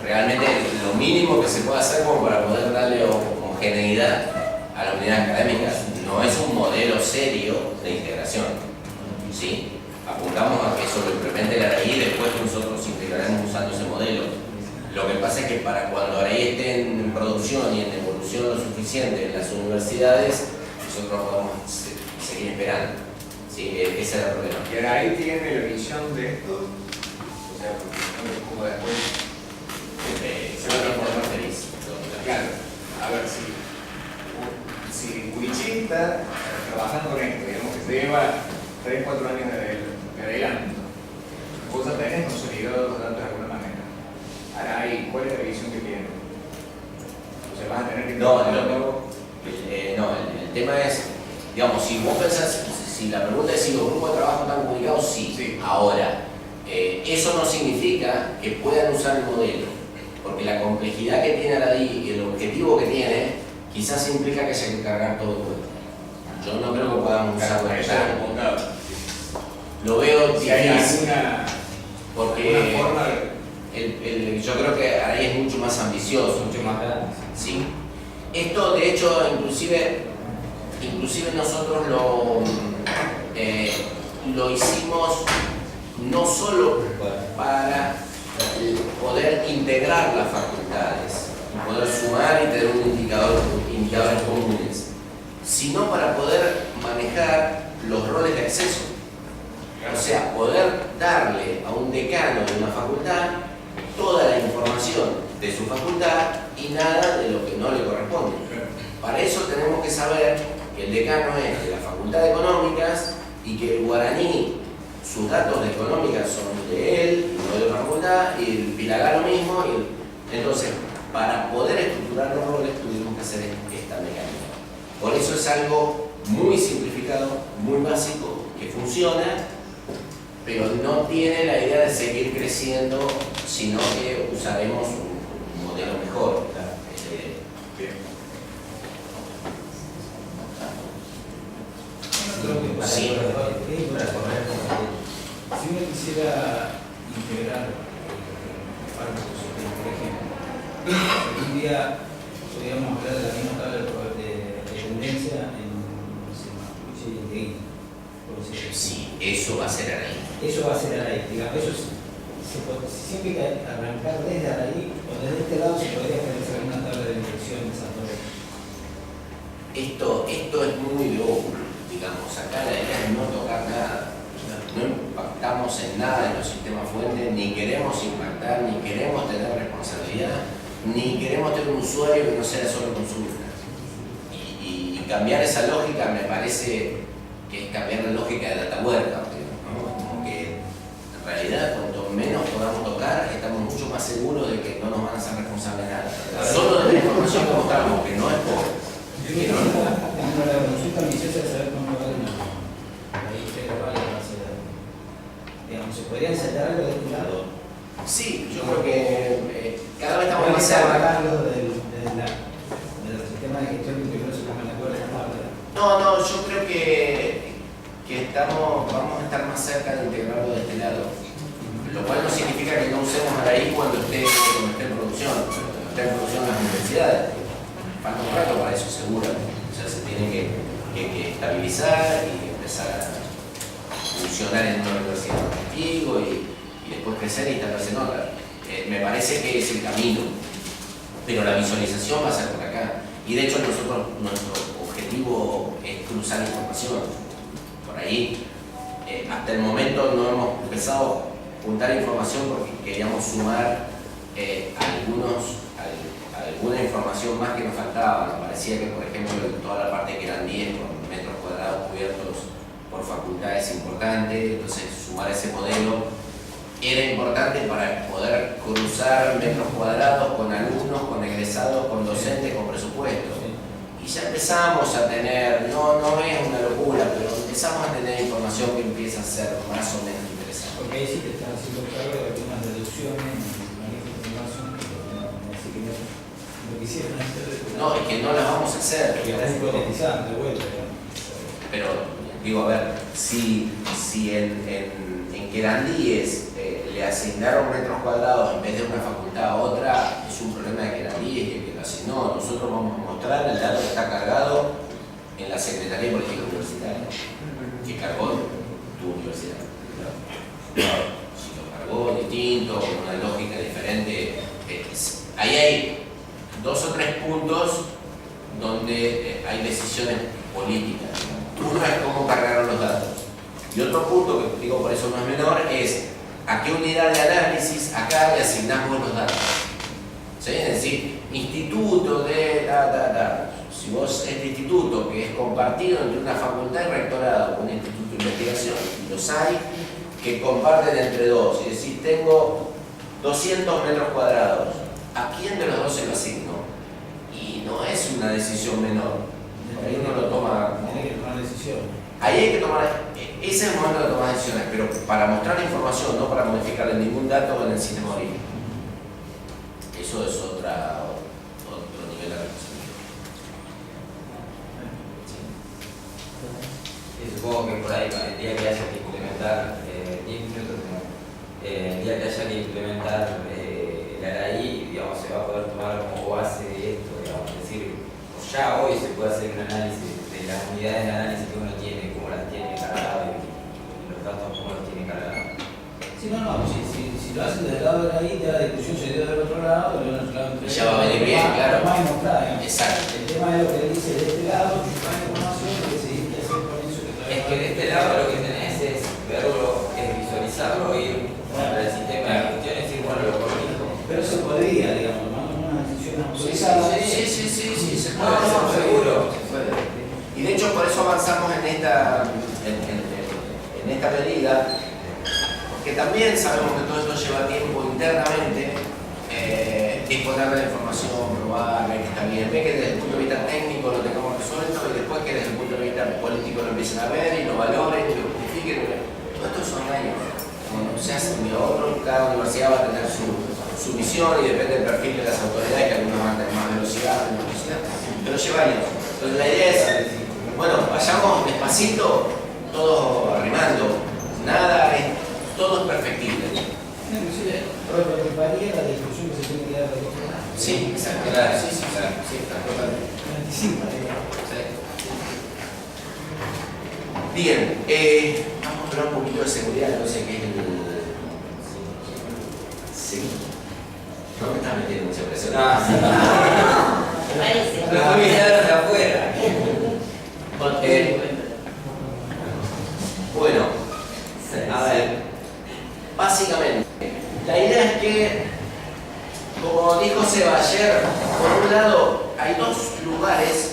realmente lo mínimo que se puede hacer como para poder darle homogeneidad a la unidad académica. No es un modelo serio de integración, ¿sí? Apuntamos a que eso lo implemente la ARAI y después nosotros integraremos usando ese modelo. Lo que pasa es que para cuando ARAI esté en producción y en evolución lo suficiente en las universidades, nosotros podemos seguir esperando. Sí, ese es el problema. Y ARAI tiene la visión de esto, o sea, como después Se va a transformar feliz. claro, a ver si Wichita está trabajando con esto, digamos que se lleva 3-4 años de adelanto. Vos ya tenés consolidado los datos de alguna manera. ARAI, ¿cuál es la visión que tiene? O sea, vas a tener que el tema es, digamos, si vos pensás, si la pregunta es si los grupos de trabajo están comunicados, sí. Ahora, eso no significa que puedan usar el modelo, porque la complejidad que tiene ARAI y el objetivo que tiene, quizás implica que haya que cargar todo el cuento. Yo no creo que podamos usarlo. Lo veo difícil, porque yo creo que ARAI es mucho más ambicioso, mucho más grande. ¿sí? Esto, de hecho, inclusive nosotros lo hicimos no solo para poder integrar las facultades, poder sumar y tener indicadores comunes, sino para poder manejar los roles de acceso. O sea, poder darle a un decano de una facultad toda la información de su facultad y nada de lo que no le corresponde. Para eso tenemos que saber que el decano es de la Facultad de Económicas y que el guaraní, sus datos de económicas son de él, no de otra facultad, y el Pilagá lo mismo. Entonces, para poder estructurar los roles tuvimos que hacer esta mecánica. Por eso es algo muy simplificado, muy básico, que funciona, pero no tiene la idea de seguir creciendo, sino que usaremos un modelo mejor. Si uno quisiera integrar párrafos, por ejemplo, un día podríamos hablar de la misma tabla de tendencia en Mapuche y en Teguín. Sí, eso va a ser Araí. Eso va a ser Araí, digamos, siempre hay que arrancar desde Araí o desde este lado se podría establecer alguna tabla de dirección de Santo Esto es muy loco, digamos, acá la idea es no tocar nada, no impactamos en nada en los sistemas fuentes, ni queremos impactar, ni queremos tener responsabilidad, ni queremos tener un usuario que no sea solo consulta. Y cambiar esa lógica me parece que es cambiar la lógica de data warehouse, ¿no? Como que en realidad cuanto menos podamos tocar, estamos mucho más seguros de que no nos van a hacer responsables de nada. Solo de la información que mostramos, que no es poco. La consulta ambiciosa es saber cómo va la integral de la base de datos. Digamos, ¿se podría ensayar algo de este lado? Sí, yo creo que cada vez estamos más cerca. cerca. Del sistema de gestión de integral se llama la cual No, yo creo que vamos a estar más cerca de integrarlo de este lado. Lo cual no significa que no usemos Araí cuando esté en producción, cuando esté en producción las universidades. Falta un rato para eso, seguro. O sea, se tiene que estabilizar y empezar a funcionar en una universidad con testigo y después crecer y instalarse en otra. Me parece que es el camino, pero la visualización va a ser por acá. Y de hecho nuestro objetivo es cruzar información. Por ahí, hasta el momento no hemos empezado a juntar información porque queríamos sumar alguna información más que nos faltaba. Nos parecía que, por ejemplo, toda la parte que eran 10 con metros cuadrados cubiertos por facultad es importante, entonces sumar ese modelo era importante para poder cruzar metros cuadrados con alumnos, con egresados, con docentes, con presupuestos. Y ya empezamos a tener, no es una locura, pero empezamos a tener información que empieza a ser más o menos interesante. Porque ahí sí te están haciendo cargo de algunas reducciones en manejo de información que no quisieron hacer. No, es que no las vamos a hacer. Están hipotetizando de vuelta. Pero, digo, a ver, si en Querandíes le asignaron metros cuadrados en vez de una facultad a otra, es un problema de Querandíes y el que lo asignó. Nosotros vamos a mostrar el dato que está cargado en la Secretaría de Política Universitaria, que cargó tu universidad. Si lo cargó distinto, con una lógica diferente, ahí hay 2 o 3 puntos donde hay decisiones políticas. Uno es cómo cargaron los datos. Y otro punto, que digo por eso no es menor, es a qué unidad de análisis acá le asignamos los datos. ¿Sí? Es decir, instituto de Si vos este instituto que es compartido entre una facultad y rectorado, un instituto de investigación, y los hay que comparten entre dos, y decir, tengo 200 metros cuadrados, ¿a quién de los dos se lo asigno? Y no es una decisión menor. Por ahí uno lo toma. Tiene que tomar decisión. Ahí hay que tomar, ese es el momento de tomar decisiones, pero para mostrar la información, no para modificarle ningún dato en el sistema de origen. Eso es otro nivel de responsabilidad. Sí, supongo que por ahí, el día que haya que implementar, 10 minutos, el día que haya que implementar el Araí, digamos, se va a poder tomar como base de esto, digamos, es decir, ya hoy se puede hacer un análisis de las unidades de análisis que uno tiene, cómo las tiene cargadas y los datos cómo los tiene cargados. Sí, si lo hacen del lado de ahí, ya la discusión se dio del otro lado, del otro lado. Ya va a venir bien, claro. Exacto. El tema es lo que dice de este lado, chupar información, que se dice que hacer con eso que todavía. Es que de este lado lo que tenés es verlo, es visualizarlo y para el sistema de gestión es decir, bueno, lo corrijo. Pero se podría, digamos, ¿no? Una decisión autorizada. Sí, se puede. No, seguro. Y de hecho hecho, por eso avanzamos en esta medida, porque también sabemos que todo esto lleva tiempo internamente, disponer de la información, probar, ver que está bien, ver que desde el punto de vista técnico lo tengamos resuelto y después que desde el punto de vista político lo empiecen a ver y lo valoren y lo justifiquen. Todo esto son años. Como se hace de otro, cada universidad va a tener su misión y depende del perfil de las autoridades, que algunos van a tener más velocidad, menos velocidad, pero lleva años. Entonces la idea es, bueno, vayamos despacito, todos arrimando, nada es, todo es perfectible. Varía la discusión que se tiene que dar de los demás. Sí, exacto. Claro, sí, totalmente. Anticipa, Bien, vamos a hablar un poquito de seguridad, no sé qué es el... Sí. No me estás metiendo mucha presión. Los miradores de afuera. Bueno, a ver, básicamente, la idea es que, como dijo Seba ayer, por un lado hay dos lugares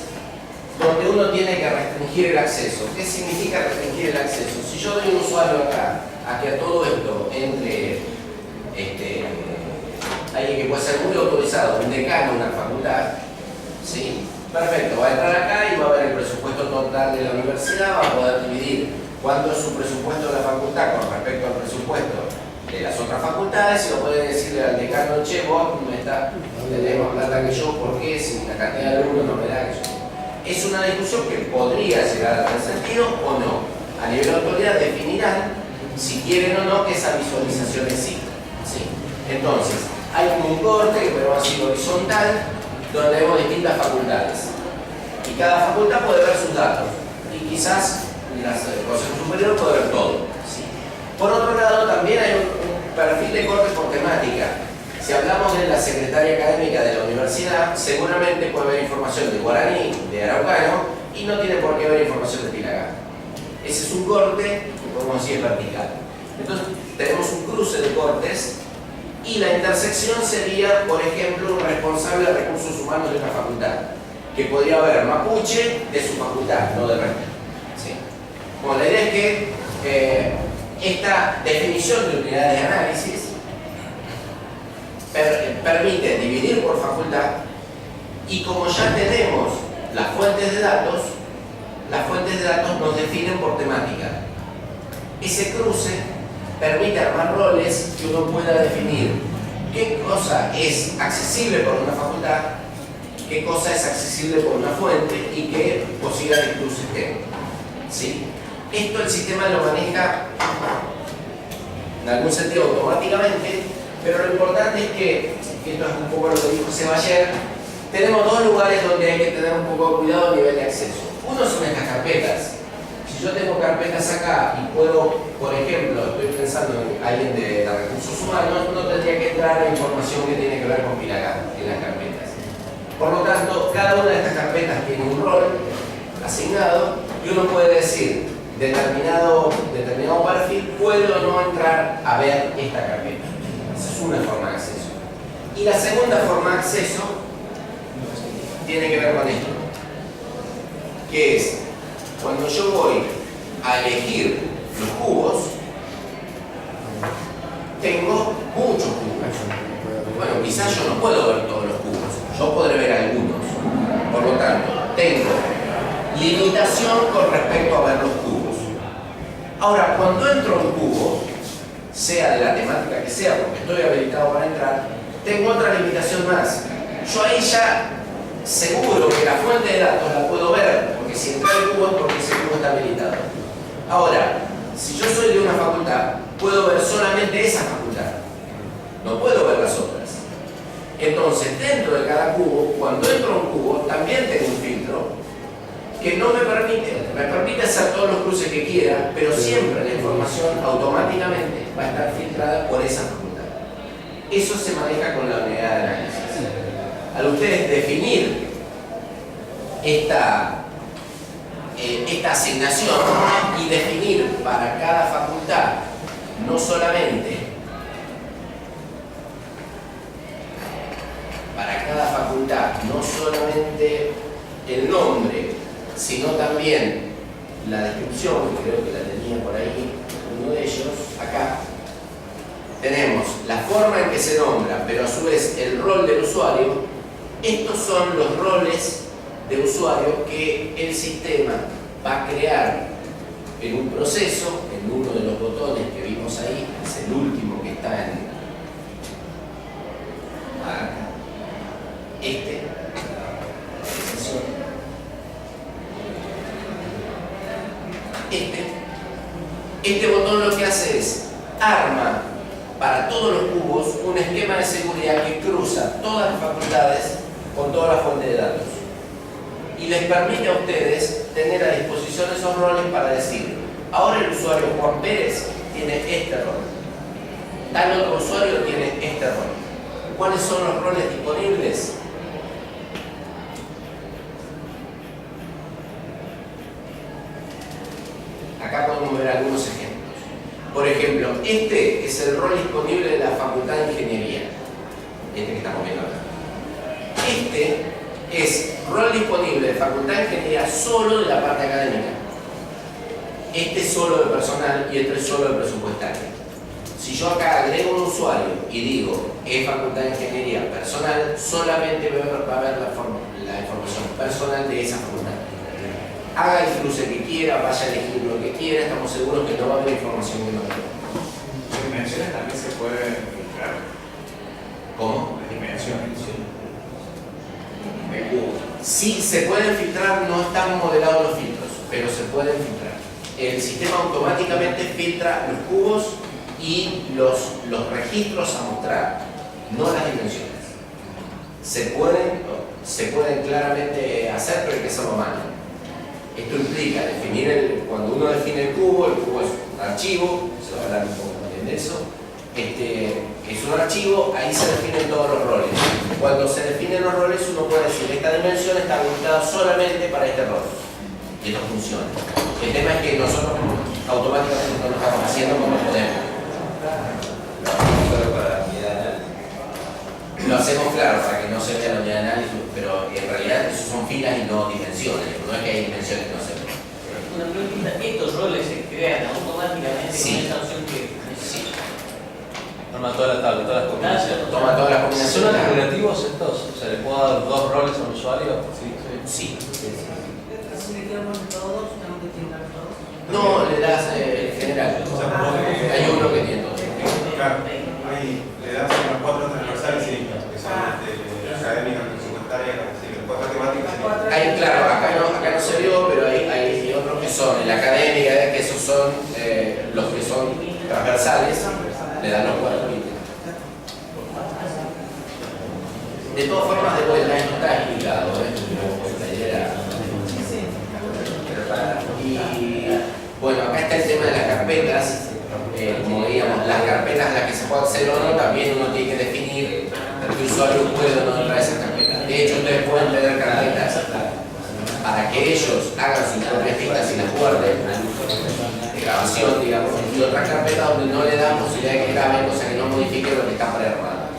donde uno tiene que restringir el acceso. ¿Qué significa restringir el acceso? Si yo doy un usuario acá a que a todo esto entre alguien que puede ser muy autorizado, un decano, una facultad, ¿sí? Perfecto, va a entrar acá y va a ver el presupuesto total de la universidad, va a poder dividir cuánto es su presupuesto de la facultad con respecto al presupuesto de las otras facultades y lo puede decirle al decano, che, vos tenés más plata que yo, ¿por qué? Si la cantidad de alumnos no me da que yo. Es una discusión que podría llegar a tener sentido o no. A nivel de autoridad definirán si quieren o no que esa visualización exista, ¿sí? Entonces, hay como un corte que podemos decir horizontal, donde vemos distintas facultades. Y cada facultad puede ver sus datos. Y quizás el Consejo Superior puede ver todo, ¿sí? Por otro lado, también hay un perfil de corte por temática. Si hablamos de la secretaria académica de la universidad, seguramente puede ver información de guaraní, de araucano, y no tiene por qué ver información de Pilagá. Ese es un corte que podemos decir vertical. Entonces, tenemos un cruce de cortes, y la intersección sería, por ejemplo, un responsable de recursos humanos de una facultad, que podría haber mapuche de su facultad, no del resto. ¿Sí? Bueno, la idea es que esta definición de unidades de análisis permite dividir por facultad y como ya tenemos las fuentes de datos nos definen por temática. Ese cruce permite armar roles que uno pueda definir qué cosa es accesible por una facultad, qué cosa es accesible por una fuente y qué posibilidades de cruce tengo. ¿Sí? Esto el sistema lo maneja en algún sentido automáticamente, pero lo importante es que esto es un poco lo que dijo Seba ayer, tenemos dos lugares donde hay que tener un poco de cuidado a nivel de acceso. Uno son estas carpetas. Si yo tengo carpetas acá y puedo, por ejemplo, estoy pensando en alguien de recursos humanos, no tendría que entrar la información que tiene que ver con Pilagá en las carpetas. Por lo tanto, cada una de estas carpetas tiene un rol asignado y uno puede decir, determinado perfil, puedo o no entrar a ver esta carpeta. Esa es una forma de acceso. Y la segunda forma de acceso tiene que ver con esto, que es cuando yo voy a elegir los cubos, tengo muchos cubos. Bueno, quizás yo no puedo ver todos los cubos, yo podré ver algunos. Por lo tanto, tengo limitación con respecto a ver los cubos. Ahora, cuando entro a un cubo, sea de la temática que sea, porque estoy habilitado para entrar, tengo otra limitación más. Yo ahí ya seguro que la fuente de datos la puedo ver, porque si entra el cubo es porque ese cubo está habilitado. Ahora, si yo soy de una facultad, puedo ver solamente esa facultad, no puedo ver las otras. Entonces, dentro de cada cubo, cuando entro a un cubo, también tengo un filtro que no me permite hacer todos los cruces que quiera, pero siempre la información automáticamente va a estar filtrada por esa facultad. Eso se maneja con la unidad de análisis. Al ustedes definir esta asignación y definir para cada facultad no solamente el nombre, sino también la descripción, que creo que la tenía por ahí, uno de ellos, acá. Tenemos la forma en que se nombra, pero a su vez el rol del usuario. Estos son los roles de usuario que el sistema va a crear en un proceso, en uno de los botones que vimos ahí, es el último que está en acá. Este botón lo que hace es arma para todos los cubos un esquema de seguridad que cruza todas las facultades con toda la fuente de datos y les permite a ustedes tener a disposición esos roles para decir: ahora el usuario Juan Pérez tiene este rol, tal otro usuario tiene este rol. ¿Cuáles son los roles disponibles? Acá podemos ver algunos ejemplos. Por ejemplo, este es el rol disponible de la Facultad de Ingeniería, este que estamos viendo acá. Este es rol disponible de Facultad de Ingeniería solo de la parte académica. Este es solo de personal y este es solo de presupuestario. Si yo acá agrego un usuario y digo es Facultad de Ingeniería personal, solamente va a ver la información personal de esa facultad. Haga el cruce que quiera, vaya a elegir lo que quiera, estamos seguros que no va a haber información que no tenga. Las dimensiones también se pueden filtrar. ¿Cómo? Las dimensiones de cubos. Sí, se pueden filtrar, no están modelados los filtros, pero se pueden filtrar. El sistema automáticamente filtra los cubos y los registros a mostrar, no las dimensiones. Se pueden claramente hacer, pero hay que hacerlo mal. Esto implica definir, cuando uno define el cubo es un archivo, se va a hablar un poco también de eso. Es un archivo, ahí se definen todos los roles. Cuando se definen los roles, uno puede decir: esta dimensión está habilitada solamente para este rol. Y esto funciona. El tema es que nosotros automáticamente no lo estamos haciendo como podemos. Lo hacemos claro para que no se vea la unidad de análisis, pero en realidad eso son filas y no dimensiones. No es que hay dimensiones que no se ven. Una pregunta: ¿estos roles se crean automáticamente Sí. con esa opción que Sí. Toma toda la tabla, todas las combinaciones. Toma todas las ¿Son combinaciones. acumulativos estos? O sea, ¿le puedo dar dos roles a un usuario? Sí. Si le quiero poner todos, tengo que filtrar todos. No, le das general. Hay uno que tiene todo. Claro, ahí le das unas 4 transversales y que son académicas, presupuestarias, después matemáticas. Hay, claro, acá no se vio, pero hay otros que son, en la académica, que esos son los que son transversales, le dan los 4 ítems. De todas formas, de vuelta, esto está explicado, la idea era. Y bueno, acá está el tema de las carpetas. Como digamos, las carpetas a las que se puede acceder o no, también uno tiene que definir qué usuario puede o no entrar a esas carpetas. De hecho, ustedes pueden tener carpetas para que ellos hagan sus propias pistas y las guarden de grabación, digamos, y otras carpetas donde no le dan posibilidad de que graben, cosa que no modifique lo que está prearmado.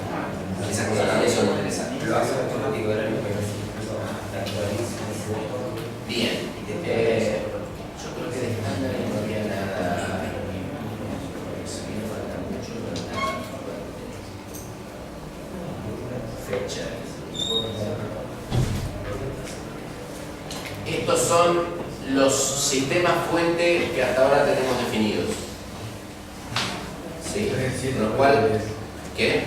Esas cosas también son interesantes. Lo hace automático, era lo que Bien. Yo creo que de estándar no había nada. Fecha. Estos son los sistemas fuente que hasta ahora tenemos definidos. Sí, con lo cual, ¿qué?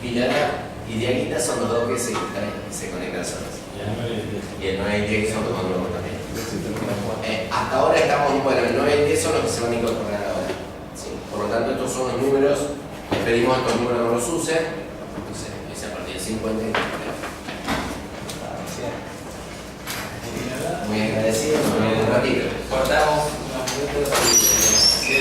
Pilara y Diaguita son los dos que se conectan solos. Y el 9 y el 10 son los nuevos también. Hasta ahora estamos, bueno, el 9 y el 10 son los que se van a incorporar ahora. ¿Sí? Por lo tanto, estos son los números, les pedimos estos números no los usen, entonces empieza a partir de 50 y muy agradecido, un ratito. cortamos unos minutos y